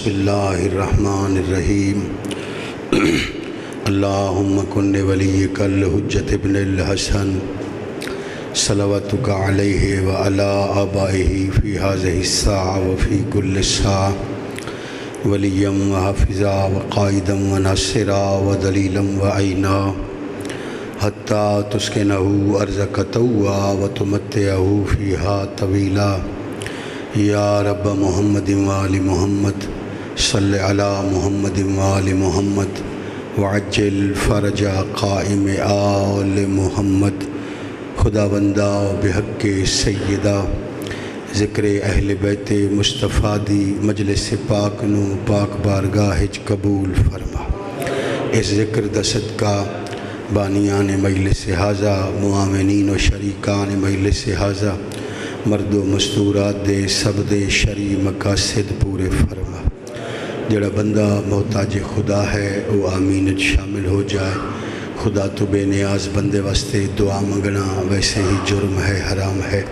بسم اللہ الرحمن الرحیم اللہم کن ولیک الحجت ابن الحسن صلواتک علیہ وعلی آبائہ فی هذه الساعة وفی کل ساعة ولیا وحافظا وقائدا وناصرا ودلیلا وعینا حتی تسکنہ ارضک طوعا وتمتعہ فیہا طویلا یا رب محمد وآل محمد صلی علی محمد وآل محمد وعجل فرج قائم آل محمد خدا بندہ بحق سیدہ ذکر اہل بیت مصطفیٰ دی مجلس پاک نو پاک بارگاہ قبول فرما۔ اس ذکر دا صدقہ بانیان مجلس حاضہ معاونین و شریکان مجلس حاضہ مرد و مستورات دے سب دے شرعی مقاصد پورے فرما۔ جڑا بندہ محتاج خدا ہے وہ آمین شامل ہو جائے۔ خدا تو بے نیاز بندے واسطے دعا منگنا ویسے ہی جرم ہے، حرام ہے،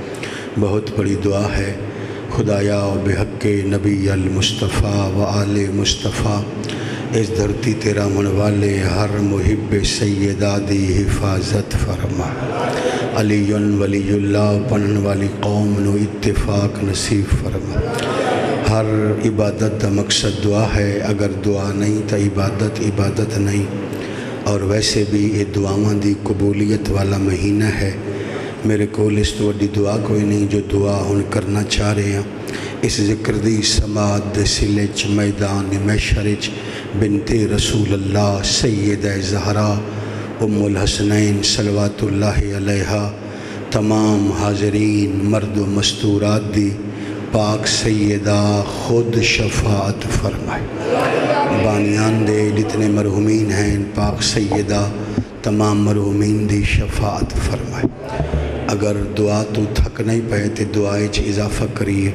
بہت بڑی دعا ہے۔ خدایا بحق نبی المصطفیٰ و آل مصطفیٰ اس دھرتی تیرا من والے ہر محب سیدہ دی حفاظت فرما۔ علی ولی اللہ پڑھن والی قوم نو اتفاق نصیب فرما۔ ہر عبادت دا مقصد دعا ہے، اگر دعا نہیں تو عبادت نہیں، اور ویسے بھی یہ دعاواں دی قبولیت والا مہینہ ہے۔ میرے کو اس تو وڈی دعا کوئی نہیں جو دعا ہن کرنا چاہ رہے ہیں۔ اس ذکر دی سماعت دے سلے چ میدان محشر چ بنت رسول اللہ سیدہ زہرا ام الحسنین صلوات اللہ علیہا تمام حاضرین مرد و مستورات دی پاک سیدہ خود شفاعت فرمائے۔ بانیان دے جتنے مرحومین ہیں پاک سیدہ تمام مرحومین دی شفاعت فرمائے۔ اگر دعا تو تھک نہیں پائے تو دعائے چ اضافہ کریے۔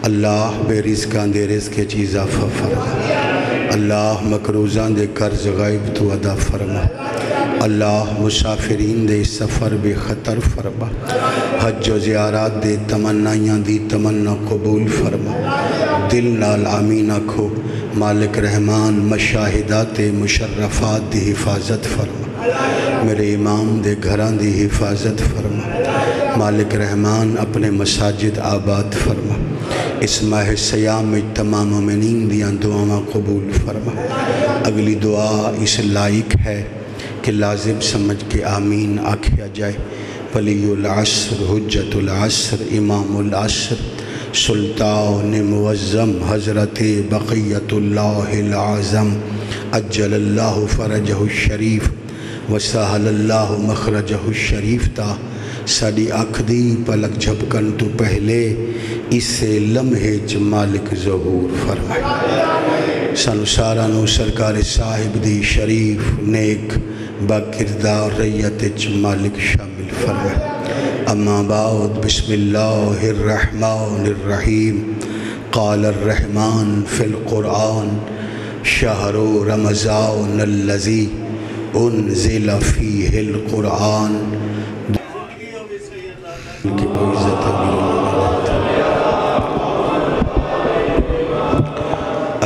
اللہ بے رزقاں دے رزق چ اضافہ فرما۔ اللہ مقروضاں دے قرض غائب تو ادا فرما۔ اللہ مسافرین دے سفر بے خطر فرما۔ حج و زیارات دے تمنائیاں دی تمنا قبول فرما۔ دل نال آمین آکھو۔ مالک رحمان مشاہدات مشرفات دی حفاظت فرما۔ میرے امام دے گھران دی حفاظت فرما۔ مالک رحمان اپنے مساجد آباد فرما۔ اس ماہ سیام میں تمام مومنین دیاں دعاواں قبول فرما۔ اگلی دعا اس لائق ہے کہ لازم سمجھ کے آمین آکھیا جائے۔ ولی العصر حجت العصر امام العصر سلطان معظم حضرت بقیت اللہ العظم عجل اللہ فرجہ الشریف وسہل اللہ مخرجہ الشریف تا ساڑی اکھ دی پلک جھپکن تو پہلے اسے لمحے چ مالک ظہور فرمائے۔ سانو سارا نو سرکار صاحب دی شریف نیک با کردار ریت چ مالک شامل فرمائے۔ اما بعد بسم اللہ الرحمن الرحیم۔ قال الرحمن فی القرآن شہر رمضان الذی انزل فیہ القرآن۔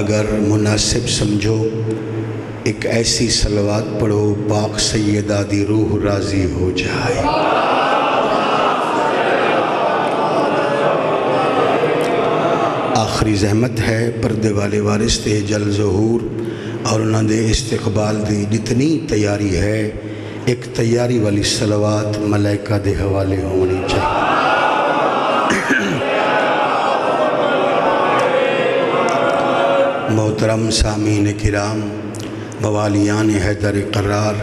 اگر مناسب سمجھو ایک ایسی صلوات پڑھو پاک سیدہ دی روح راضی ہو جائے۔ آخری زحمت ہے پردے والے وارث تے جل ظہور اور انہوں نے استقبال دی جتنی تیاری ہے ایک تیاری والی صلوات ملائکہ دے حوالے ہونی چاہیے۔ محترم سامعین کرام، موالیان حیدر قرار،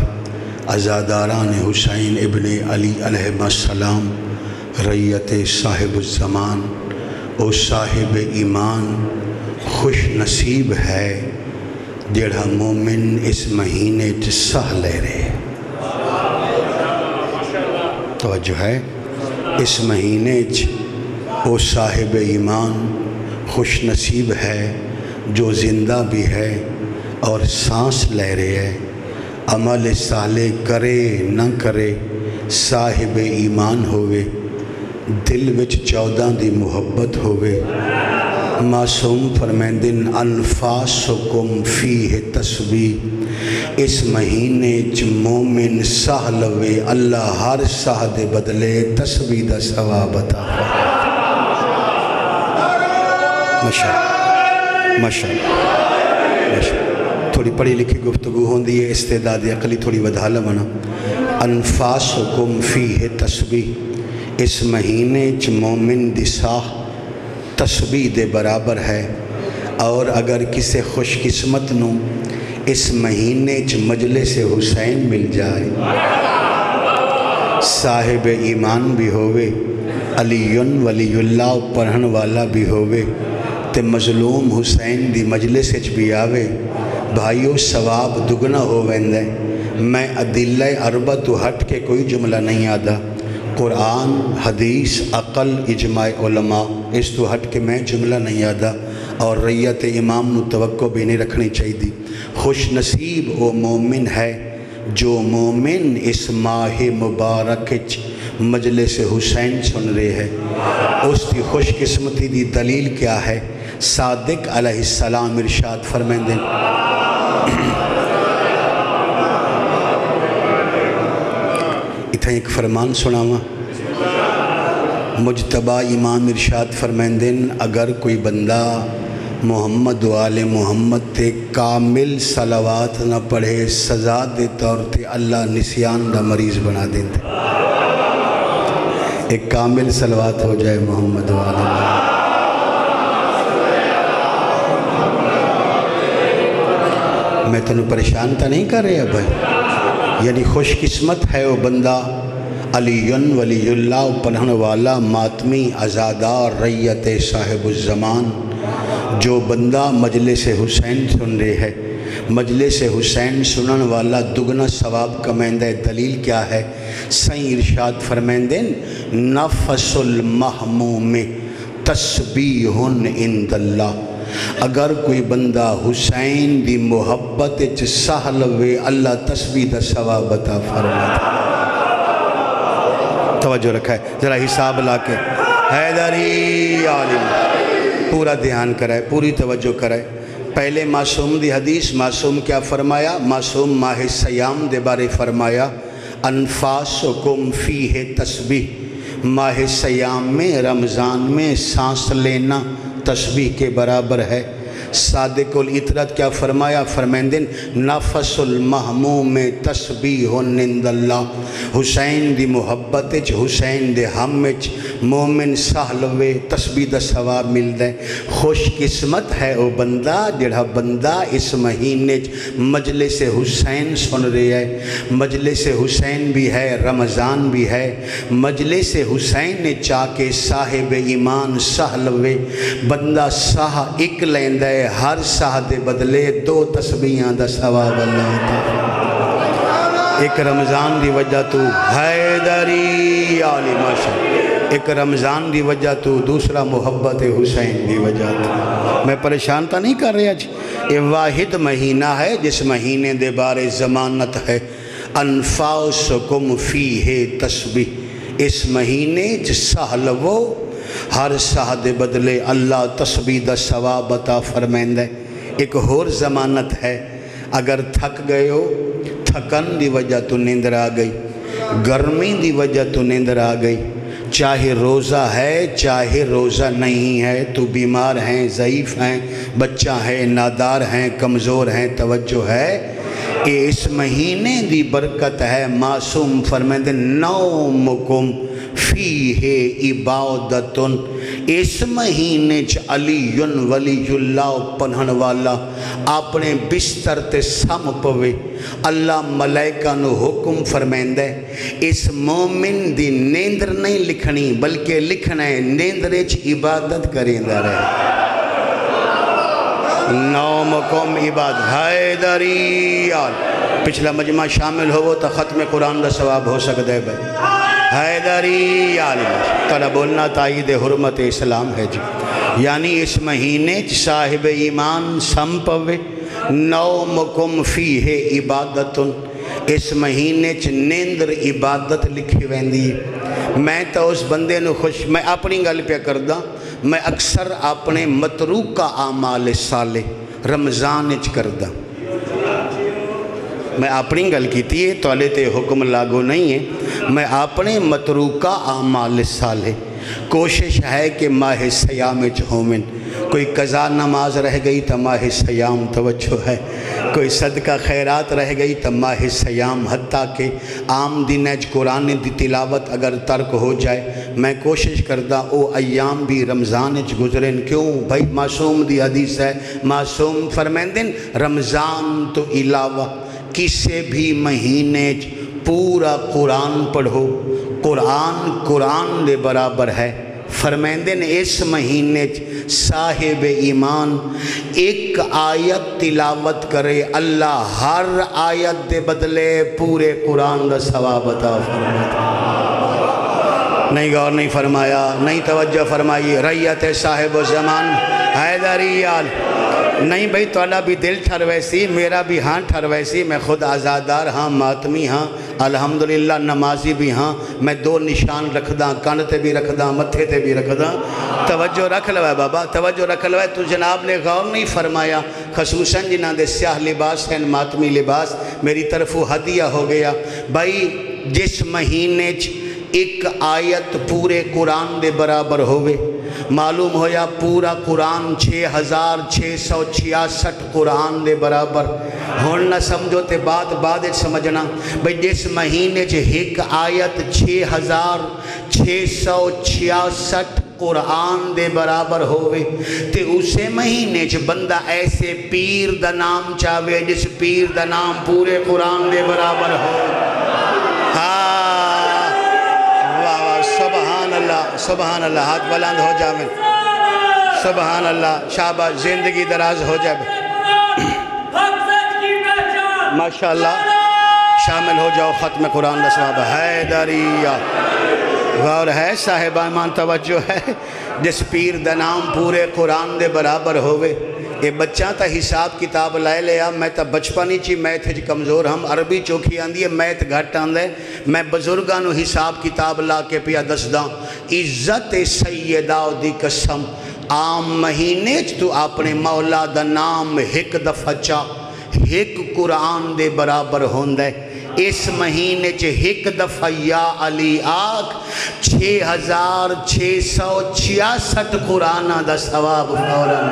عزاداران حسین ابن علی علیہ السلام، ریت صاحب الزمان او صاحب ایمان، خوش نصیب ہے جڑا مومن اس مہینے چ سہ لے رہے۔ توجہ ہے، اس مہینے چ او صاحب ایمان خوش نصیب ہے جو زندہ بھی ہے اور سانس لے رہے ہے۔ عمل صالح کرے نہ کرے صاحب ایمان ہوئے، دل وچ 14 دی محبت ہوئے، معصوم فرمیندن انفاسکم فیہ تسبیح، اس مہینے چ مومن سہ لوے اللہ ہر سہ دے بدلے تسبیح دا ثواب عطا فرمائے۔ ماشاءاللہ تھوڑی پڑھی لکھی گفتگو ہوندی ہے، استعداد عقلی تھوڑی ودھا لونا۔ انفاسکم فیہ تسبیح، اس مہینے چ مومن دی ساہ تسبیح دے برابر ہے۔ اور اگر کسی خوش قسمت نو اس مہینے چ مجلس حسین مل جائے، صاحب ایمان بھی ہوئے، علی ولی اللہ پڑھن والا بھی ہوئے، تے مظلوم حسین دی مجلس چ بھی آوے، بھائیو ثواب دگنا ہو ویندے۔ میں ادلہ اربع تو ہٹ کے کوئی جملہ نہیں آدھا، قرآن، حدیث، عقل، اجماع علماء، اس تو ہٹ کے میں جملہ نہیں آدھا، اور ریت امام نو توقع بھی نہیں رکھنی چاہیے۔ خوش نصیب وہ مومن ہے جو مومن اس ماہ مبارک مجلس حسین سن رہے ہے۔ اس کی خوش قسمتی دی دلیل کیا ہے؟ صادق علیہ السلام ارشاد فرمائندے، اتھا ایک فرمان سناوا، مجتبہ امام ارشاد فرمائندے، اگر کوئی بندہ محمد و آل محمد تے کامل صلوات نہ پڑھے، سزا دے طور تے اللہ نسیان دا مریض بنا دیندے۔ ایک کامل صلوات ہو جائے محمد و آل محمد۔ میں تنہوں پریشان تا نہیں کر رہے بھائی، یعنی خوش قسمت ہے وہ بندہ علی ولی اللہ پڑھن والا ماتمی عزادار ریت صاحب الزمان، جو بندہ مجلس حسین سن رہے ہے۔ مجلس حسین سنن والا دگنا ثواب کمیندہ۔ دلیل کیا ہے؟ سائیں ارشاد فرمیندیں، نفس المحموم تسبیح عند اللہ، اگر کوئی بندہ حسین دی محبت چ سہ لوے اللہ تسبیح دا ثواب عطا فرمائے۔ توجہ رکھا ہے، ذرا حساب لا کے حیدری عالم پورا دھیان کرائے، پوری توجہ کرائے۔ پہلے معصوم دی حدیث، معصوم کیا فرمایا؟ معصوم ماہ سیام دے بارے فرمایا، انفاسکم فیہ تسبیح، ماہ سیام میں، رمضان میں سانس لینا تسبیح کے برابر ہے۔ صادق الاطرت کیا فرمایا؟ فرمیندن نفس المحموم تسبیح عند اللہ، حسین دی محبت چ، حسین دے ہم چ مومن سہ لوے تسبیح دا ثواب مل دے۔ خوش قسمت ہے وہ بندہ جڑا بندہ اس مہینے چ مجلس حسین سن رہے ہے۔ مجلس حسین بھی ہے، رمضان بھی ہے، مجلس حسین نے چاہ کے صاحب ایمان سہ لوے، بندہ سہ ایک لیندہ ہے، ہر سہ دے بدلے 2 تسبیحاں دا ثواب اللہ تعالیٰ۔ ایک رمضان دی وجہ تو حیدری علی ماشاءاللہ، ایک رمضان دی وجہ تو، دوسرا محبت حسین دی وجہ تو۔ میں پریشان تا نہیں کر رہا جی، یہ واحد مہینہ ہے جس مہینے دے بارے ضمانت ہے، انفاسکم فیہ تسبیح، اس مہینے چ سہ لوو، ہر سہ دے بدلے اللہ تسبیح دا ثواب عطا فرمائندے۔ ایک اور ضمانت ہے، اگر تھک گئے ہو، تھکن دی وجہ تو نیندر آ گئی، گرمی دی وجہ تو نیندر آ گئی، چاہے روزہ ہے چاہے روزہ نہیں ہے، تو بیمار ہیں، ضعیف ہیں، بچہ ہے، نادار ہیں، کمزور ہیں، توجہ ہے، اس مہینے دی برکت ہے۔ معصوم فرمائندے نومکم فیہ عبادتن، اس مہینے چ علی ولی اللہ پڑھن والا اپنے بستر تے سم پوے، اللہ ملائکہ نو حکم فرمائندے اس مومن دی نیندر نہیں لکھنی بلکہ لکھنا ہے نیندرے چ عبادت کریندہ رہے۔ نومکم عبادت حیدری آل، پچھلا مجمع شامل ہو تو ختم قرآن دا ثواب ہو سکتا ہے بھائی۔ حیدری عالم تلا بولنا تائید حرمت اسلام ہے جی، یعنی اس مہینے صاحب ایمان سم پوے، نومکم فیہ عبادتن، اس مہینے نیندر عبادت لکھی ویندی۔ میں تو اس بندے نو خوش، میں اپنی گل پہ کردہ، میں اکثر اپنے متروکہ اعمال صالح رمضان وچ کردا. میں اپنی گل کیتی ہے، تولے تے حکم لاگو نہیں ہے. میں اپنے متروکہ اعمال صالح کوشش ہے کہ ماہ سیام وچ ہومن. کوئی قضا نماز رہ گئی تو ماہ سیام توجہ ہے، کوئی صدقہ خیرات رہ گئی تو ماہ سیام. حتیٰ کہ عام دن قرآن دی تلاوت اگر ترک ہو جائے میں کوشش کردہ او ایام بھی رمضان گزرن. کیوں بھائی؟ معصوم دی حدیث ہے، معصوم فرمیندن رمضان تو علاوہ کسی بھی مہینے پورا قرآن پڑھو، قرآن دے برابر ہے. فرمیندن اس مہینے صاحب ایمان ایک آیت تلاوت کرے، اللہ ہر آیت دے بدلے پورے قرآن دا ثواب عطا فرماتا. نہیں غور نہیں فرمایا، نہیں توجہ فرمائی. ریت صاحب و زمان حیدریال. نہیں بھئی توڑا بھی دل ٹھر ویسی، میرا بھی ہاں ٹھر ویسی. میں خود آزادار ہاں، ماتمی ہاں، الحمدللہ نمازی بھی ہاں. میں 2 نشان رکھ دا، کان تے بھی رکھ دا، متھے تے بھی رکھ دا. توجہ رکھ لو ہے بابا، توجہ رکھ لو ہے. تو جناب نے غور نہیں فرمایا، خصوصاً جنہاں دے سیاہ لباس ہیں، ماتمی لباس، میری طرف ہدیہ ہو گیا. بھائی جس مہینے ایک آیت پورے قرآن دے برابر ہوئے، معلوم ہویا پورا قرآن 6666 قرآن دے برابر. ہون نہ سمجھو تے بعد سمجھنا. بھئی جس مہینے ایک آیت 6666 قرآن دے برابر ہوئے تے اسے مہینے بندہ ایسے پیر دا نام چاہوے جس پیر دا نام پورے قرآن دے برابر ہو. سبحان اللہ، سبحان اللہ. ہاتھ بلند ہو جائے. سبحان اللہ. شاباش، زندگی دراز ہو جائے. ماشاءاللہ شامل ہو جاؤ ختم قرآن دا ثواب. حیدریہ غور ہے صاحب ایمان، توجہ ہے. جس پیر دا نام پورے قرآن دے برابر ہوئے. یہ بچہ تا حساب کتاب لائے لیا. میں تا بچپنی چی میتھ جی کمزور ہم، عربی چوکھی آندھی ہے، میتھ گھٹ آندھے. میں بزرگانو حساب کتاب لا کے پیا دس دا. عزت سیدہ دی قسم عام مہینے تو اپنے مولا دا نام ایک دفعہ چا ایک قرآن دے برابر ہوندے. اس مہینے ایک دفعہ یا علی آگ 6666 قرآن دا ثواب فوراً.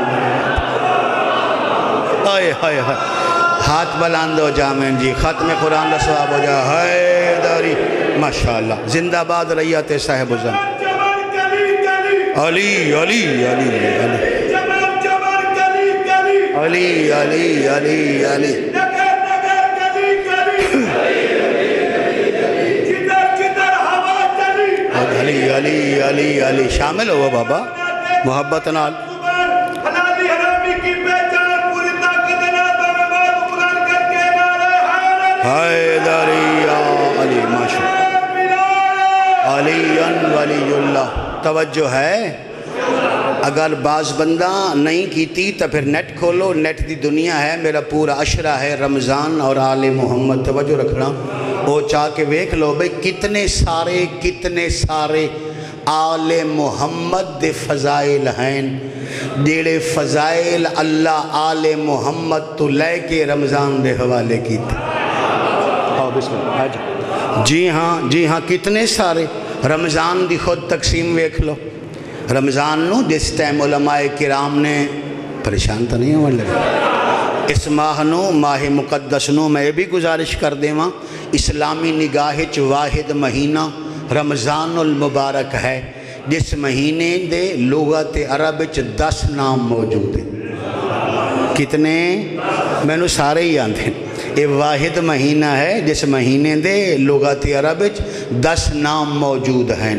ہاتھ بلند ہو جامین جی، ختم قرآن دا ثواب ہو جا. حیدری ماشاءاللہ. زندہ باد ریت صاحب زم. علی علی علی علی علی علی علی علی علی علی علی. شامل ہو بابا محبت نال. حیدریہ علی ماشاءاللہ. علی ولی اللہ. توجہ ہے. اگر بعض بندہ نہیں کیتی تو پھر نیٹ کھولو، نیٹ دی دنیا ہے. میرا پورا عشرہ ہے رمضان اور آل محمد. توجہ رکھنا. وہ چاہ کے ویکھ لو بھئی کتنے سارے آل محمد دے فضائل ہیں. دیڑے فضائل اللہ آل محمد تو لے کے رمضان دے حوالے کی تھی. جی ہاں کتنے سارے. رمضان دی خود تقسیم ویکھ لو. رمضان نو جس ٹائم علماء کرام نے پریشان تو نہیں ہو لگا. اس ماہ نو ماہ مقدس نو میں بھی گزارش کر دے ماں اسلامی نگاہ واحد مہینہ رمضان المبارک ہے. جس مہینے دے لغت عرب 10 نام موجود ہیں. کتنے؟ میں نو سارے ہی آندھے. یہ واحد مہینہ ہے جس مہینے دے لغت عرب 10 نام موجود ہیں.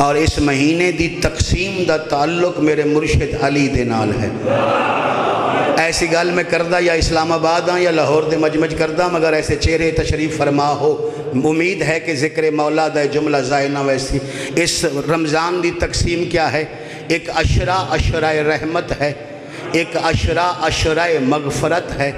اور اس مہینے دی تقسیم دا تعلق میرے مرشد علی دے نال ہے. ایسی گل میں کردہ یا اسلام آباد ہاں یا لاہور دے مجمج کردہ، مگر ایسے چہرے تشریف فرما ہو. امید ہے کہ ذکر مولا دا جملہ زائنہ ویسی. اس رمضان دی تقسیم کیا ہے؟ ایک عشرہ رحمت ہے، ایک عشرہ مغفرت ہے.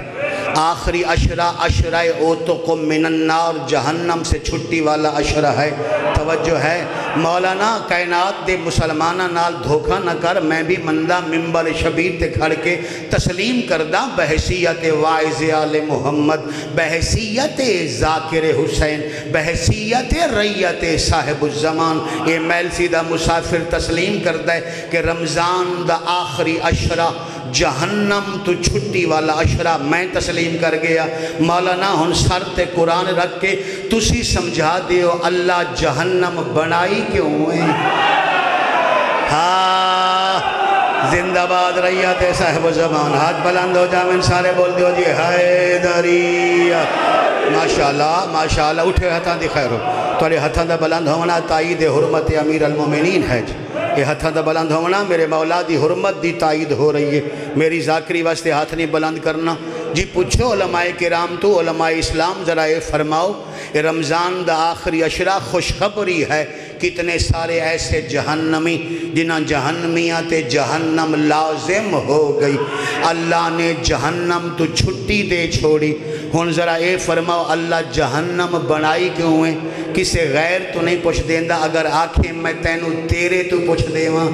آخری عشرہ عشرہ اوتق من النار، جہنم سے چھٹی والا عشرہ ہے۔ توجہ ہے مولانا کائنات دے مسلمانہ نال دھوکہ نہ کر، میں بھی مندہ ممبر شبیر تے کھڑ کے تسلیم کردہ بحیثیت واعظ آل محمد، بحیثیت ذاکر حسین، بحیثیت ریت صاحب الزمان، یہ میل سیدہ مسافر تسلیم کردہ ہے کہ رمضان دا آخری عشرہ جہنم تو چھٹی والا عشرہ میں تسلیم کر گیا۔ مولانا ہن سر تے قرآن رکھ کے تسی سمجھا دیو اللہ جہنم بنائی کیوں ہے؟ ہاں زندہ باد ریت صاحب الزمان، ہاتھ بلند ہو جامن سارے بول دیو جی حیدری۔ ماشاءاللہ ماشاءاللہ، اٹھے ہتھاں دی خیر ہو، توڑے ہتھاں دا بلند ہونا تائید حرمت امیر المومنین ہے جی۔ یہ ہتھاں دا بلند ہونا میرے مولا دی حرمت دی تائید ہو رہی ہے، میری ذاکری واسطے ہاتھ نہیں بلند کرنا جی۔ پوچھو علماء کرام تو علماء اسلام ذرا یہ فرماؤ، یہ رمضان دا آخری عشرہ خوشخبری ہے، کتنے سارے ایسے جہنمی جنہاں جہنمیاں تے جہنم لازم ہو گئی، اللہ نے جہنم تو چھٹی دے چھوڑی۔ ہن ذرا اے فرماؤ اللہ جہنم بنائی کیوں ہے؟ کسے غیر تو نہیں پوچھ دیندہ، اگر آنکھیں میں تینوں تیرے تو پوچھ دے وہاں،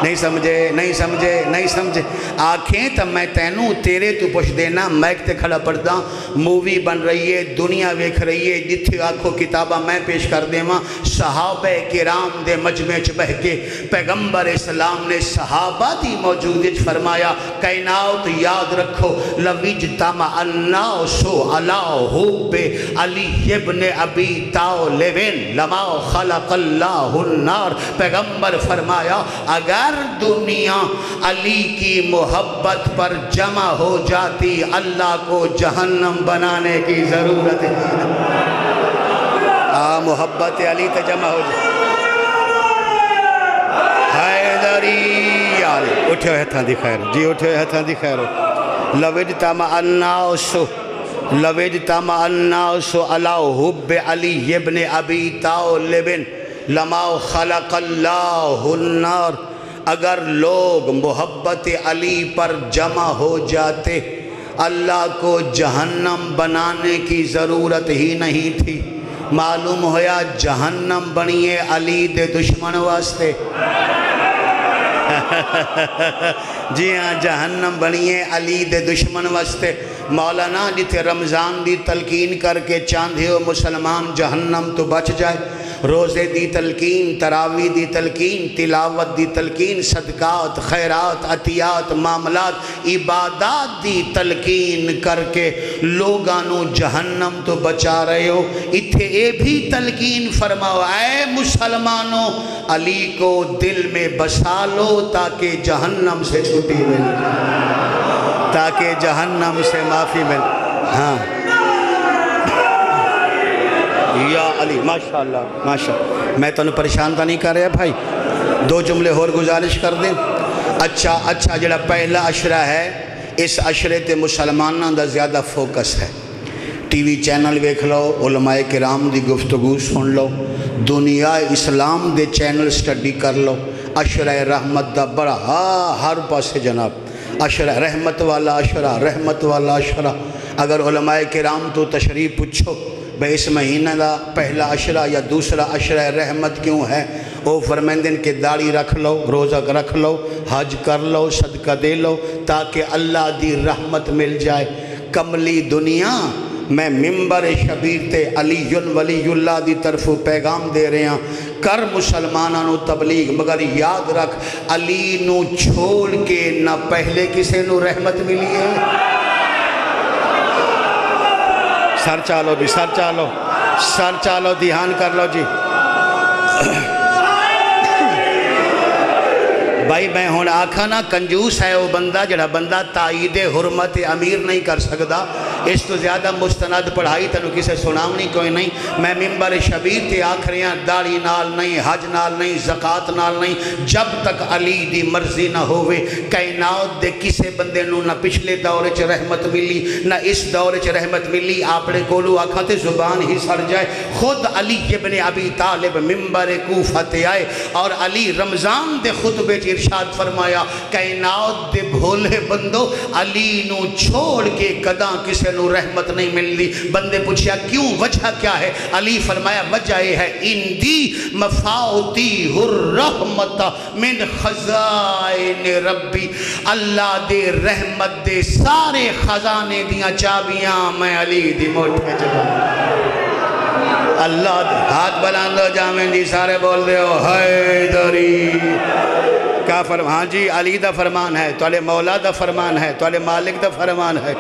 نہیں سمجھے نہیں سمجھے نہیں سمجھے، آنکھیں تو میں تینوں تیرے تو پوچھ دینا۔ میں تے کھڑا پڑھدا مووی بن رہی ہے، دنیا ویکھ رہی ہے، جتھے آنکھو کتابہ میں پیش کر دے وہاں صحابہ کرام دے مجمع چ بہ کے پیغمبر اسلام نے صحابہ دی موجودیت فرمایا کائنات یاد رکھو لوجتمع الناس علی حب علی ابن ابی طالب لما خلق اللہ النار۔ پیغمبر فرمایا اگر دنیا علی کی محبت پر جمع ہو جاتی اللہ کو جہنم بنانے کی ضرورت ہے۔ محبت علی تے جمع ہو جاتی حیدری علی۔ اٹھو ہتھاں دی خیر جی، اٹھو ہتھاں دی خیر۔ لوجتمع الناس علی حب علی ابن ابی طالب لما خلق اللہ النار۔ اگر لوگ محبت علی پر جمع ہو جاتے اللہ کو جہنم بنانے کی ضرورت ہی نہیں تھی۔ معلوم ہویا جہنم بنیے علی دے دشمن واسطے، جی ہاں جہنم بنیے علی دے دشمن واسطے۔ مولانا جتے رمضان دی تلقین کر کے چاندھے ہو مسلمان جہنم تو بچ جائے، روزے دی تلقین، تراوی دی تلقین، تلاوت دی تلقین، صدقات، خیرات، عطیات، معاملات، عبادات دی تلقین کر کے لوگانوں جہنم تو بچا رہے ہو۔ اتھے اے بھی تلقین فرماؤ اے مسلمانوں علی کو دل میں بسا لو تاکہ جہنم سے چھٹی مل جائے، تاکہ جہنم سے معافی مل۔ ہاں یا علی ماشاءاللہ ماشاءاللہ۔ میں تو پریشان تو نہیں کر رہا بھائی، دو جملے اور گزارش کر دیں۔ اچھا جڑا پہلا عشرہ ہے اس عشرے تے مسلمانوں دا زیادہ فوکس ہے۔ ٹی وی چینل ویکھ لو، علماء کرام دی گفتگو سن لو، دنیا اسلام دے چینل سٹڈی کر لو۔ عشرہ رحمت دا بڑا ہر پاسے جناب، عشرہ رحمت والا عشرہ، رحمت والا عشرہ۔ اگر علماء کرام تو تشریف پوچھو بھئی اس مہینہ دا پہلا عشرہ یا دوسرا عشرہ رحمت کیوں ہے، او فرمیندن کہ داڑھی رکھ لو، روزہ رکھ لو، حج کر لو، صدقہ دے لو تاکہ اللہ دی رحمت مل جائے۔ کملی دنیا میں ممبر شبیر تے علی ولی اللہ دی طرف پیغام دے رہے ہیں، کر مسلمانوں نو تبلیغ، مگر یاد رکھ علی نو چھوڑ کے نہ پہلے کسے نو رحمت ملی ہے۔ سر چالو جی، سر چالو دھیان کر لو جی۔ بھائی میں ہون آکھا نا کنجوس ہے وہ بندہ جڑا بندہ تائید حرمت امیر نہیں کر سکتا۔ اس تو زیادہ مستند پڑھائی تنو کسے سناونی کوئی نہیں۔ میں ممبر شبیر تے آکھریاں داڑھی نال نہیں، حج نال نہیں، زکاة نال نہیں، جب تک علی دی مرضی نہ ہوئے کائنات دے کسے بندے نو نہ پچھلے دورے چ رحمت ملی نہ اس دورے چ رحمت ملی۔ آپنے کولو آکھاں تے زبان ہی سڑ جائے۔ خود علی ابن ابی طالب ممبر کوفہ تے آئے اور علی رمضان دے خطبے چ ارشاد فرمایا کائنات دے بھولے بندو علی نو چھوڑ کے کداں کسے نو رحمت نہیں ملدی۔ بندے پوچھیا کیوں، وجہ کیا ہے؟ علی فرمایا وجہ یہ ہے اندی مفاتیح الرحمت من خزائن ربی، اللہ دے رحمت دے سارے خزانے دیاں چابیاں میں علی دی موٹے چلا۔ اللہ دے ہاتھ بلاندو جامن دی سارے بول دے ہو حیدری۔ کیا فرمان؟ ہاں جی علی دا فرمان ہے، تو علی مولا دا فرمان ہے، تو علی مالک دا فرمان ہے۔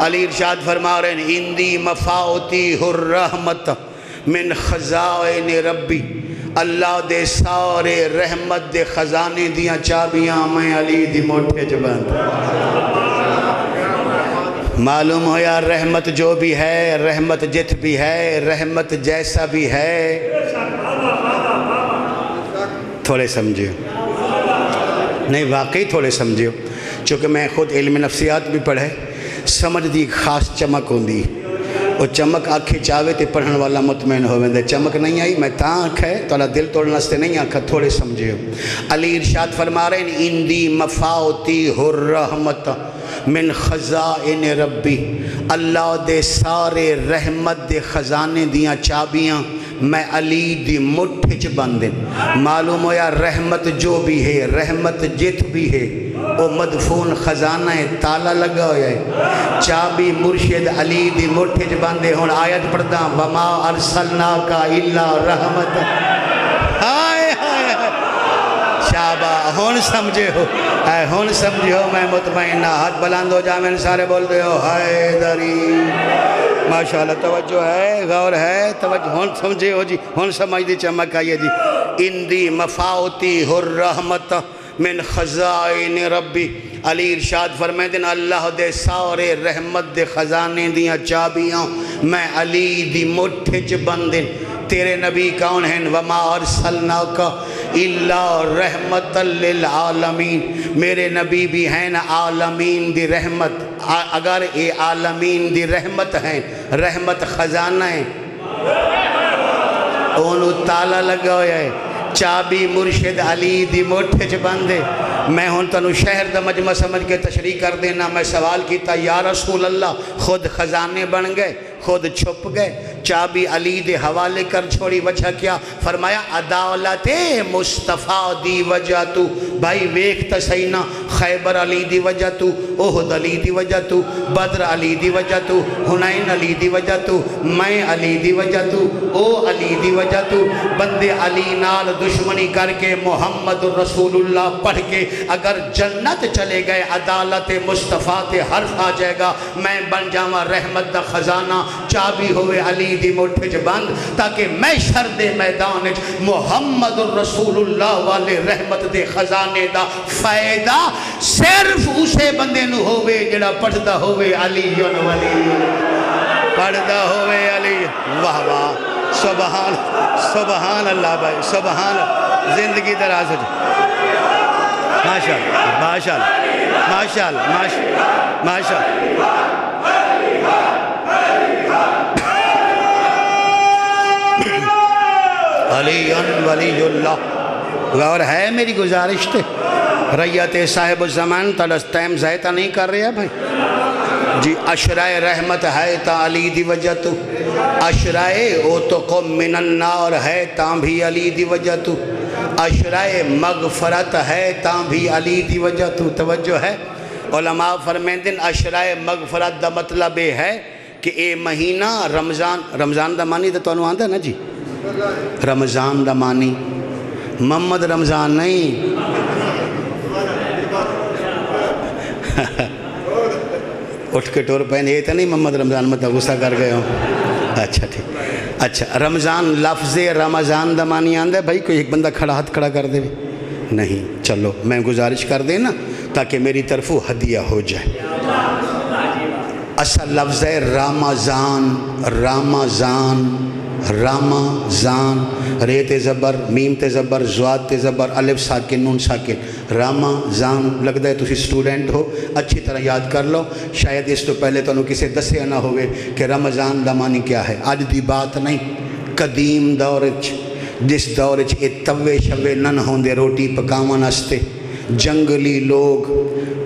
علی ارشاد فرما رہے ہیں اندی مفاتیح الرحمت من خزائن ربی، اللہ دے سارے رحمت دے خزانے دیاں چابیاں میں علی دی موٹے جبان۔ معلوم ہو یا رحمت جو بھی ہے، رحمت جت بھی ہے، رحمت جیسا بھی ہے، تھوڑے سمجھو نہیں واقعی تھوڑے سمجھو، چونکہ میں خود علم نفسیات بھی پڑھے، سمجھ دی خاص چمک ہوندی، وہ چمک آنکھیں چاہوے تے پڑھن والا مطمئن ہوئے دے، چمک نہیں آئی میں تاں آنکھ ہے تو اللہ دل توڑنا سے نہیں آنکھا، تھوڑے سمجھو۔ علی ارشاد فرما رہے ہیں اندی مفاتیح الرحمت من خزائن ربی، اللہ دے سارے رحمت دے خزانے دیاں چابیاں میں علی دی مٹھچ بندن۔ معلوم ہو یا رحمت جو بھی ہے، رحمت جت بھی ہے، وہ مدفون خزانہ ہے، تالا لگا ہویا ہے، چابی مرشد علی دی مٹھچ بندے ہون۔ آیت پڑھدا وما ارسلناکا الا رحمت، ہائے ہائے شابہ ہون سمجھے ہو، اے ہون سمجھے ہو، میں مطمئنہ ہاتھ بلند ہو جا، میں سارے بول دے ہو حیدری۔ ماشاءاللہ توجہ ہے، غور ہے، توجہ ہون سمجھے ہو جی، ہون سمجھ دی چمک آئیے جی۔ اندی مفاتیح الرحمت من خزائن ربی، علی ارشاد فرمائے دن اللہ دے سارے رحمت دے خزانے دیاں چابیاں میں علی دی مٹھچ بندن۔ تیرے نبی کون ہیں؟ وما ارسلناکا الا رحمت للعالمین، میرے نبی بھی ہیں عالمین دی رحمت۔ اگر اے عالمین دی رحمت ہیں، رحمت خزانہ ہیں، انہوں تالا لگا ہویا ہے، چابی مرشد علی دی موٹھے چ بندے۔ میں ہون تنو شہر دا مجمع سمجھ کے تشریح کر دینا، میں سوال کیتا یا رسول اللہ خود خزانے بن گئے، خود چھپ گئے، چابی علی دے حوالے کر چھوڑی، وجہ کیا؟ فرمایا عدالت مصطفیٰ دی وجہ تو، بھائی ویکھتا سینا، خیبر علی دی وجہ تو، احد علی دی وجہ تو، بدر علی دی وجہ تو، حنین علی دی وجہ تو، میں علی دی وجہ تو، او علی دی وجہ تو، بندے علی نال دشمنی کر کے محمد رسول اللہ پڑھ کے اگر جنت چلے گئے، عدالت مصطفیٰ تے حرف آ جائے گا، میں بن جاواں رحمت دا خزانہ، چابی ہوئے علی دی موٹھے چ بند، تاکہ میں شرد میدان محمد رسول اللہ والے رحمت دے خزانے دا فائدہ صرف اسے بندے نو ہوئے جڑا پڑھدا ہوئے علی ولی، پڑھدا ہوئے علی۔ واہ واہ سبحان سبحان اللہ بھائی، سبحان زندگی دراز ہو جائے۔ ماشاءاللہ ماشاءاللہ ماشاءاللہ ماشاءاللہ۔ علی ولی اللہ۔ غور ہے میری گزارش تے ریت صاحب الزمان تلس ٹائم ضائع نہیں کر رہے ہیں بھائی جی۔ عشرائے رحمت ہے تا علی دی وجہ تو، عشرائے اوتقم من النار ہے تا بھی علی دی وجہ تو، عشرائے مغفرت ہے تا بھی علی دی وجہ تو۔ توجہ ہے، علماء فرمیندن عشرائے مغفرت دا مطلب ہے کہ اے مہینہ رمضان دا معنی دا تو انہوں آندہ نا جی، رمضان دا معنی محمد رمضان نہیں، اٹھ کے ٹور پہنے یہ تو نہیں محمد رمضان مطلب غصہ کر گئے ہوں۔ اچھا ٹھیک، اچھا رمضان لفظ رمضان دا معنی آندہ ہے بھائی، کوئی ایک بندہ کھڑا ہاتھ کھڑا کر دے نہیں؟ چلو میں گزارش کر دینا تاکہ میری طرفوں ہدیہ ہو جائے۔ اصل لفظ ہے رمضان، رمضان رمضان، رے تے زبر، میم تے زبر، زواد تے زبر، الف ساکن، نون ساکن، رمضان۔ لگتا ہے تسی سٹوڈنٹ ہو، اچھی طرح یاد کر لو، شاید اس تو پہلے تو کسے دسے نہ ہوئے کہ رمضان دا معنی کیا ہے۔ آج دی بات نہیں، قدیم دور جس دور توے شوے نن ہوندے روٹی پکاون واسطے، جنگلی لوگ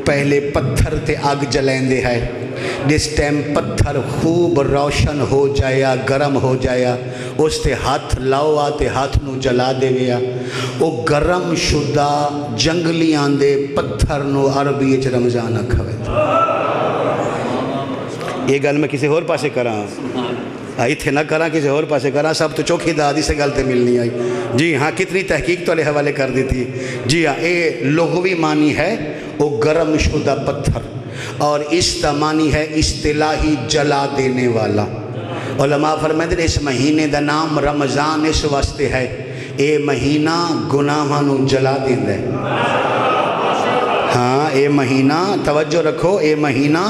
پہلے پتھر تے آگ جلیندے ہے، جس ٹائم پتھر خوب روشن ہو جایا، گرم ہو جایا، اس تے ہاتھ لاؤ آتے ہاتھ نو جلا دے گیا، وہ گرم شدہ جنگلیاں دے پتھر نو عربی اچ رمضان کھوے تھا۔ یہ گل میں کسی اور پاسے کراں، آئی تھے نہ کراں کسی اور پاسے کراں، سب تو چوکھی دادی سے گلتے ملنی آئی۔ جی ہاں، کتنی تحقیق تو لے حوالے کر دیتی۔ جی ہاں، یہ لغوی معنی ہے وہ گرم شدہ پتھر، اور استمانی ہے اصطلاحی جلا دینے والا۔ علماء فرمائیں اس مہینے دا نام رمضان اس واسطے ہے، اے مہینہ گناہاں نو جلا دیندے۔ ہاں، اے مہینہ توجہ رکھو، اے مہینہ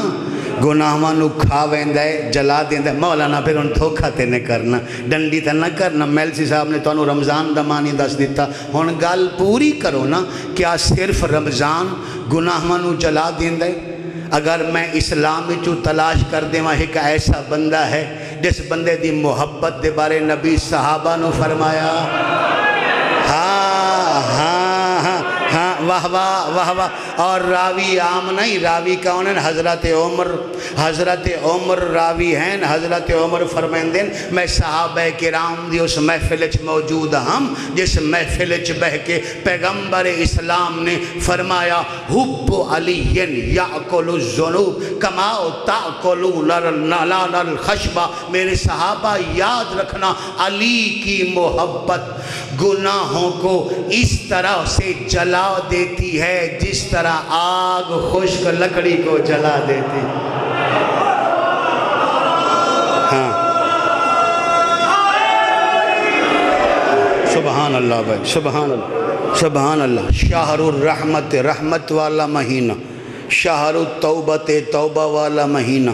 گناہاں نو کھا ویندے، جلا دیندے۔ مولانا پھر ان دھوکھا تے نہ کرنا، ڈنڈی تے نہ کرنا۔ میلسی صاحب نے تو انہوں رمضان دا معنی دس دیتا، ہن گل پوری کرو نا، کیا صرف رمضان گناہاں نو جلا دیندے؟ اگر میں اسلام وچوں تلاش کر دے وہاں ایک ایسا بندہ ہے جس بندے دی محبت دے بارے نبی صحابہ نو فرمایا، ہاں ہاں ہاں ہاں، واہ واہ واہ واہ۔ اور راوی عام نہیں، راوی کون ہیں؟ حضرت عمر۔ حضرت عمر راوی ہیں۔ حضرت عمر فرمائندین میں صحابہ کرام دی اس محفل وچ موجود ہم جس محفل وچ بہ کے پیغمبر اسلام نے فرمایا حب علی یاکل الذنوب کما تاکلون النار الخشبہ۔ میرے صحابہ یاد رکھنا، علی کی محبت گناہوں کو اس طرح سے جلا دیتی ہے جس طرح آگ خشک لکڑی کو جلا دیتی۔ ہاں، سبحان اللہ بھائی، سبحان اللہ، سبحان اللہ۔ شہر الرحمت، رحمت والا مہینہ، شہر التوبت، توبہ والا مہینہ،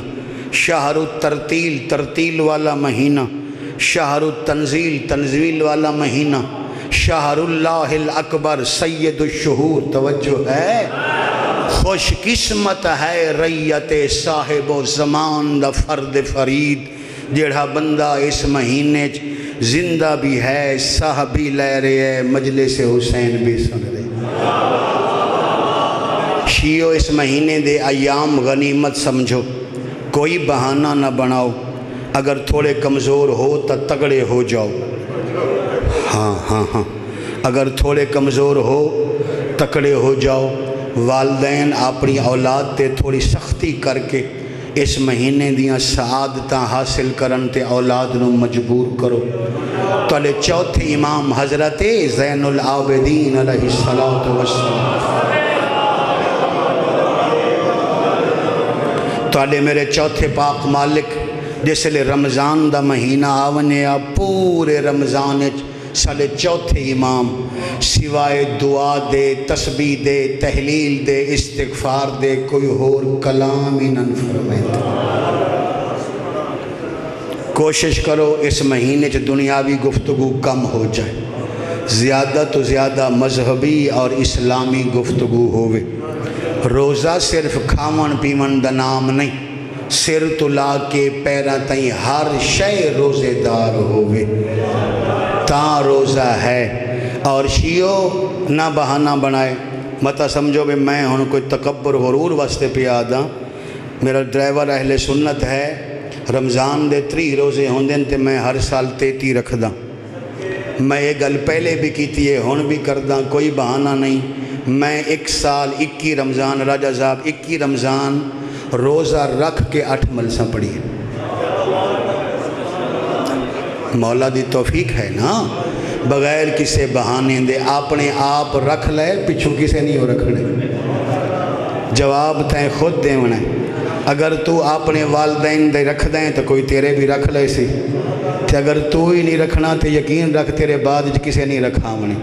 شہر الترتیل، ترتیل والا مہینہ، شہر التنزیل، تنزیل والا مہینہ، شہر اللہ الاکبر، سید الشہور۔ توجہ ہے، خوش قسمت ہے ریت صاحب و زمان دا فرد فرید، جیڑا بندہ اس مہینے زندہ بھی ہے، ساہ بھی لے رہے ہے، مجلس حسین بھی سن رہے۔ شیعو اس مہینے دے ایام غنیمت سمجھو، کوئی بہانہ نہ بناؤ، اگر تھوڑے کمزور ہو تو تگڑے ہو جاؤ۔ ہاں ہاں ہاں، اگر تھوڑے کمزور ہو تکڑے ہو جاؤ۔ والدین اپنی اولاد تے تھوڑی سختی کر کے اس مہینے دیاں سعادتاں حاصل کرن تے اولاد نو مجبور کرو۔ تولے چوتھے امام حضرت زین العابدین علیہ السلام، تولے میرے چوتھے پاک مالک جس لئے رمضان دا مہینہ آونے آ، پورے رمضان سالے چوتھے امام سوائے دعا دے، تسبیح دے، تحلیل دے، استغفار دے، کوئی اور کلام ہی نہ فرمائے۔ کوشش کرو اس مہینے دنیاوی گفتگو کم ہو جائے، زیادہ تو زیادہ مذہبی اور اسلامی گفتگو ہوئے۔ روزہ صرف کھاون پیون دا نام نہیں، سر تو لا کے پیرا تائیں ہر شے روزے دار ہوئے، تاں روزہ ہے۔ اور شیعو نہ بہانہ بنائے، متا سمجھو بھی میں ہوں کوئی تکبر غرور واسطے پہ آدھا۔ میرا ڈرائیور اہل سنت ہے، رمضان دے 3 روزے ہوندے تے میں ہر سال 33 رکھ دا۔ میں یہ گل پہلے بھی کیتی ہے، ہون بھی کر دا، کوئی بہانہ نہیں۔ میں 1 سال 21 رمضان، راجہ صاحب 21 رمضان روزہ رکھ کے 8 ملسہ پڑھی ہے۔ مولا دی توفیق ہے نا، بغیر کسے بہانے دے اپنے آپ رکھ لے، پچھو کسے نہیں ہو رکھنے۔ جواب تائیں خود دے ہونا ہے، اگر تو اپنے والدین دے رکھ دیں تو کوئی تیرے بھی رکھ لے سی، اگر تو ہی نہیں رکھنا تو یقین رکھ تیرے بعد کسے نہیں رکھا ہونے۔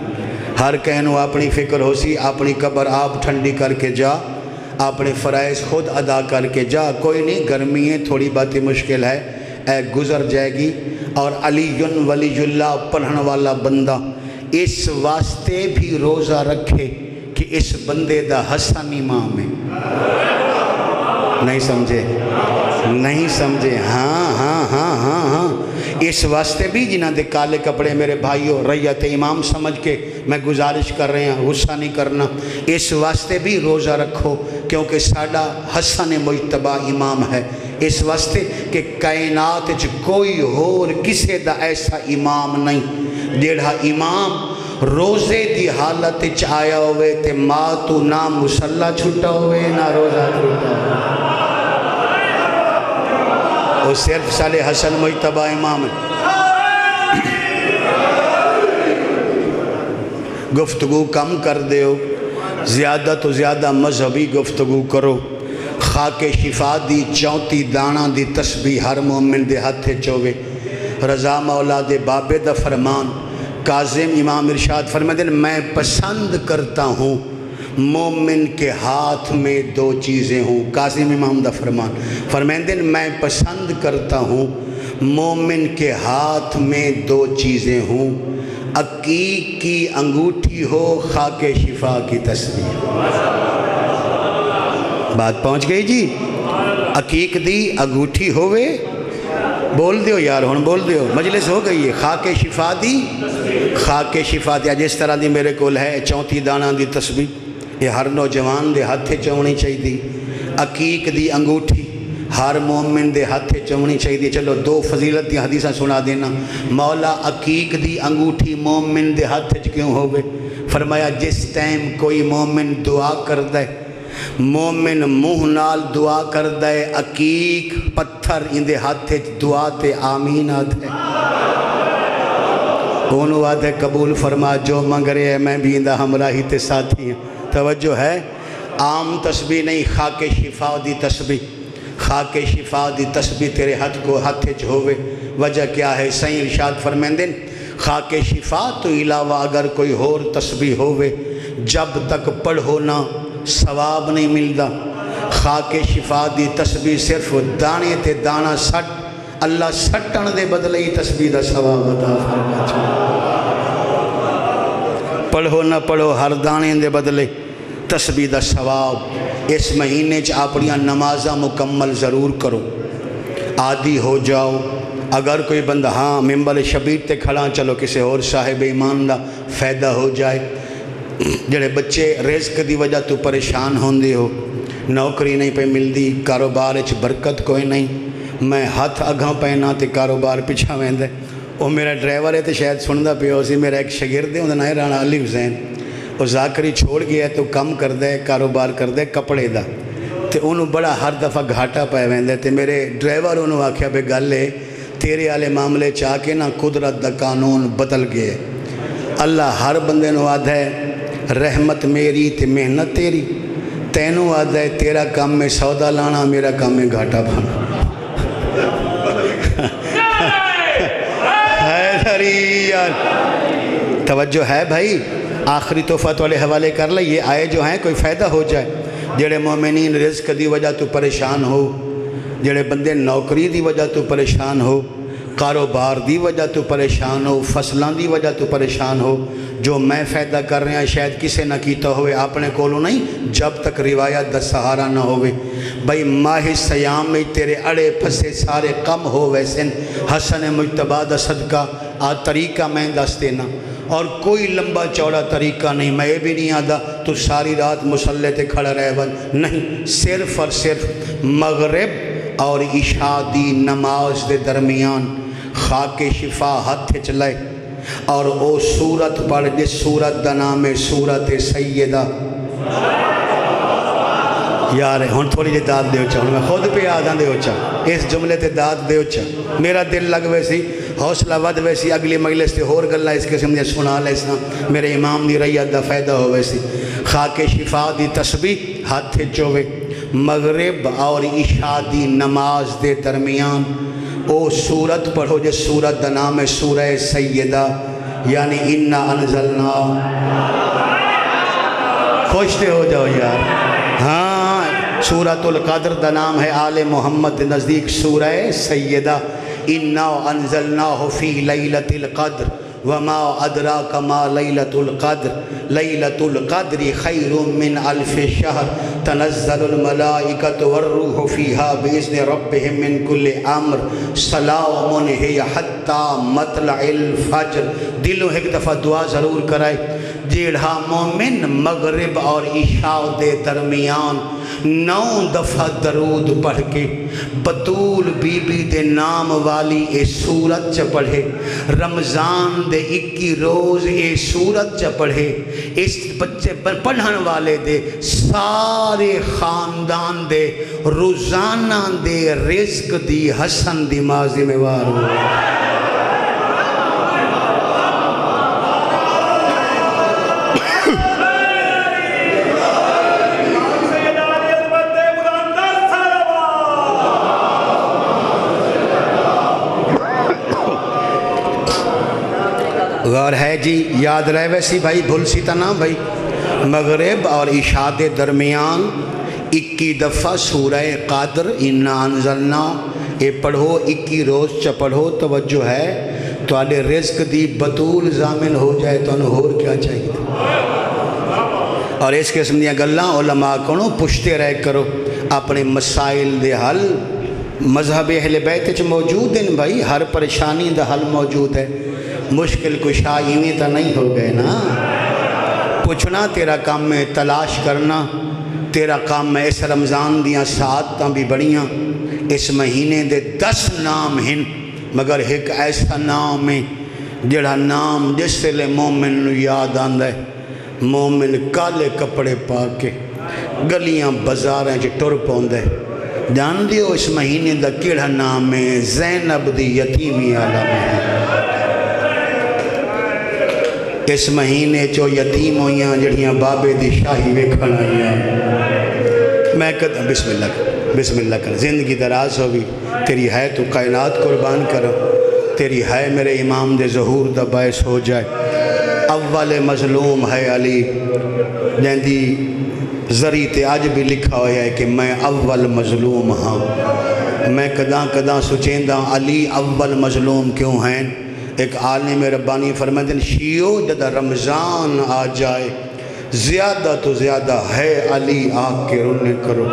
ہر کہنو اپنی فکر ہو سی، اپنی قبر آپ ٹھنڈی کر کے جا، اپنے فرائض خود ادا کر کے جا۔ کوئی نہیں، گرمی ہے، تھوڑی باتیں مشکل ہے، اے گزر جائے گی۔ اور علی ولی اللہ پڑھن والا بندہ اس واسطے بھی روزہ رکھے کہ اس بندے دا حسن امام ہے۔ نہیں سمجھے؟ نہیں سمجھے؟ ہاں ہاں ہاں ہاں ہاں، اس واسطے بھی جنہ دے کالے کپڑے میرے بھائیوں ریت امام سمجھ کے میں گزارش کر رہے ہیں غصہ نہیں کرنا، اس واسطے بھی روزہ رکھو کیونکہ ساڈا حسن مجتبی امام ہے، اس واسطے کہ کائنات چ کوئی ہور کسے دا ایسا امام نہیں جیڑا امام روزے دی حالت چ آیا ہوئے تے ماں تو نہ مصلی چھٹا ہوئے نہ روزہ چھٹا ہوئے، وہ صرف صالح حسن مجتبی امام ہے۔ گفتگو کم کر دیو، زیادہ تو زیادہ مذہبی گفتگو کرو۔ خاک شفا دی 34 دانا دی تسبیح ہر مومن دے ہاتھ چوے، رضا مولا دے بابے دا فرمان، کاظم امام ارشاد فرماتے ہیں میں پسند کرتا ہوں مومن کے ہاتھ میں 2 چیزیں ہوں، کاظم امام دا فرمان فرماتے ہیں میں پسند کرتا ہوں مومن کے ہاتھ میں 2 چیزیں ہوں، عقیق کی انگوٹھی ہو، خاک شفا کی تسبیح۔ بات پہنچ گئی جی؟ عقیق دی انگوٹھی ہوئے، بول دیو یار ہون بول دیو، مجلس ہو گئی ہے، خاک شفا دی، خاک شفا دی جس طرح دی میرے کول ہے 34 دانا دی تسبیح، یہ ہر نوجوان دے ہاتھ چونی چاہیے، عقیق دی انگوٹھی ہر مومن دے ہاتھ چونی چاہیے۔ چلو 2 فضیلت دی حدیثہ سنا دینا۔ مولا عقیق دی انگوٹھی مومن دے ہاتھ کیوں ہوئے؟ فرمایا جس ٹائم کوئی مومن دعا کر دے، مومن منہ نال دعا کر دے، عقیق پتھر ان دے ہاتھ دعا تے آمین آدھے، انہوں آدھے قبول فرما جو منگ رہے ہیں، میں بھی اندہ ہمراہی تے ساتھی ہیں۔ توجہ ہے، عام تسبیح نہیں، خاک شفا دی تسبیح، خاک شفا دی تسبیح تیرے ہاتھ کو ہاتھ چ ہوئے۔ وجہ کیا ہے؟ صحیح ارشاد فرمیندن خاک شفا تو علاوہ اگر کوئی ہور تسبیح ہوئے جب تک پڑھو نہ ثواب نہیں ملدا۔ خاک شفا دی تسبیح صرف دانے تے دانا سٹ، اللہ سٹن دے بدلے ہی تسبیح دا ثواب عطا فرما چھوڑا۔ پڑھو نہ پڑھو ہر دانے دے بدلے تسبیح دا ثواب۔ اس مہینے چ اپنیاں نمازاں مکمل ضرور کرو، عادی ہو جاؤ۔ اگر کوئی بندہ ہاں ممبر شبیر تے کھڑا، چلو کسی اور صاحب ایمان دا فائدہ ہو جائے۔ جڑے بچے رزق دی وجہ تو پریشان ہوندے ہو، نوکری نہیں پہ ملدی، کاروبار چ برکت کوئی نہیں، میں ہاتھ اگاں پینا تے کاروبار پچھا ویندے۔ وہ میرا ڈرائیور ہے تے شاید سندا پیو سی، میرا ایک شاگرد ہے اوندا نام ہے رانا علی حسین، وہ ذاکری چھوڑ گیا تو کم کر دے، کاروبار کر دے کپڑے دا، تے انہوں بڑا ہر دفعہ گھاٹا پائے ویندے۔ تے میرے ڈرائیور انہوں آکھیا بے گل ہے تیرے والے معاملے چاہ کے نا قدرت دا قانون بدل گئے، اللہ ہر بندے نو آدھا ہے رحمت میری تے محنت تیری، تینوں آدھا ہے تیرا کام میں سودا لانا، میرا کام میں گھاٹا پانا۔ توجہ ہے بھائی، آخری تحفہ والے حوالے کر لیں، یہ آئے جو ہیں کوئی فائدہ ہو جائے۔ جڑے مومنین رزق دی وجہ تو پریشان ہو، جڑے بندے نوکری دی وجہ تو پریشان ہو، کاروبار دی وجہ تو پریشان ہو، فصلان دی وجہ تو پریشان ہو، جو میں فائدہ کر رہے ہیں شاید کسے نہ کیتا ہوئے، اپنے کولو نہیں جب تک روایت دا سہارا نہ ہوئے۔ بھئی ماہ سیام میں تیرے اڑے پھسے سارے کم ہو ویسن، حسن مجتبی دا صدقہ آ طریقہ میں دس دینا، اور کوئی لمبا چوڑا طریقہ نہیں، میں یہ بھی نہیں آدھا تو ساری رات مسلح تے کھڑا رہے بن، نہیں، صرف اور صرف مغرب اور عشاء دی نماز دے درمیان خاک شفا ہاتھ چلائے اور او سورت پڑھ، جس سورت دا نام ہے سورت سیدہ۔ یار ہون تھوڑی جی داد دے اچھا، میں خود پہ آدھاں دے اچھا، اس جملے تے داد دے اچھا، میرا دل لگ ویسی، حوصلہ ود ویسی، اگلی مجلس تے ہور گلہ اس قسم دے سنا لے سا، میرے امام دی ریت دا فائدہ ہو ویسی۔ خاک شفا دی تسبیح ہاتھ چوے، مغرب اور عشاء دی نماز دے درمیان او سورت پڑھو جس سورت دا نام ہے سورہ سیدہ، یعنی اِنَّا انزلنا۔ خوشتے ہو جاؤ یار، ہاں سورۃ القدر دا نام ہے آل محمد نزدیک سورہ سیدہ، اِنَّا انزلناہ فی لیلۃ القدر وما ادراک ما لیلۃ القدر لیلۃ القدر خیر من الف شہر تنزل الملائکۃ والروح فیہا باذن ربہم من کل امر سلام ہی حتی مطلع الفجر۔ دلوں ایک دفعہ دعا ضرور کرائے، جیڑھا مومن مغرب اور عشاء دے درمیان 9 دفعہ درود پڑھ کے بطول بی بی دے نام والی اے سورت چ پڑھے، رمضان دے 21 روز اے سورت چ پڑھے، اس بچے پڑھن والے دے سارے خاندان دے روزانہ دے رزق دی حسن دی ماضی میں وار ہو۔ غور ہے جی، یاد رہے ویسی بھائی، بھول سی تا نا بھائی، مغرب اور عشاء دے درمیان 21 دفعہ سورہ قادر انا انزلنا اے پڑھو، 21 روز چا پڑھو، توجہ ہے تو آلے رزق دی بطول ضامن ہو جائے تو انہوں اور کیا چاہیے۔ اور اس قسم دیا گلاں علماء کنو پشتے رہ کرو، اپنے مسائل دے حل مذہب اہل بیت چ موجود ہیں بھائی، ہر پریشانی دا حل موجود ہے، مشکل کشا ایویں تا نہیں ہو گئے نا۔ پوچھنا تیرا کام میں تلاش کرنا، تیرا کام میں اس رمضان دیاں ساعتاں بھی بڑیاں، اس مہینے دے 10 نام ہیں، مگر ایک ایسا نام ہے جڑا نام جس سے لے مومن نو یاد آندہ ہے، مومن کالے کپڑے پا کے گلیاں بازاریں چ ٹر پوندہ ہے۔ جان دیو اس مہینے دا کیڑا نام ہے؟ زینب دی یتیمی عالم ہے۔ اس مہینے چو یتیم ہویاں جڑیاں بابے دی شاہی ویکھن آئیاں، میں کہتا بسم اللہ کر، زندگی دراز ہوگی، تیری ہے تو کائنات قربان کرو، تیری ہے میرے امام دے ظہور دا باعث ہو جائے۔ اول مظلوم ہے علی، جیندی ذری تے آج بھی لکھا ہویا ہے کہ میں اول مظلوم ہاں۔ میں کداں سوچیندہ علی اول مظلوم کیوں ہیں؟ ایک عالم ربانی فرمائے شیعو جدہ رمضان آ جائے زیادہ تو زیادہ ہے علی آگ کے رنے کرو،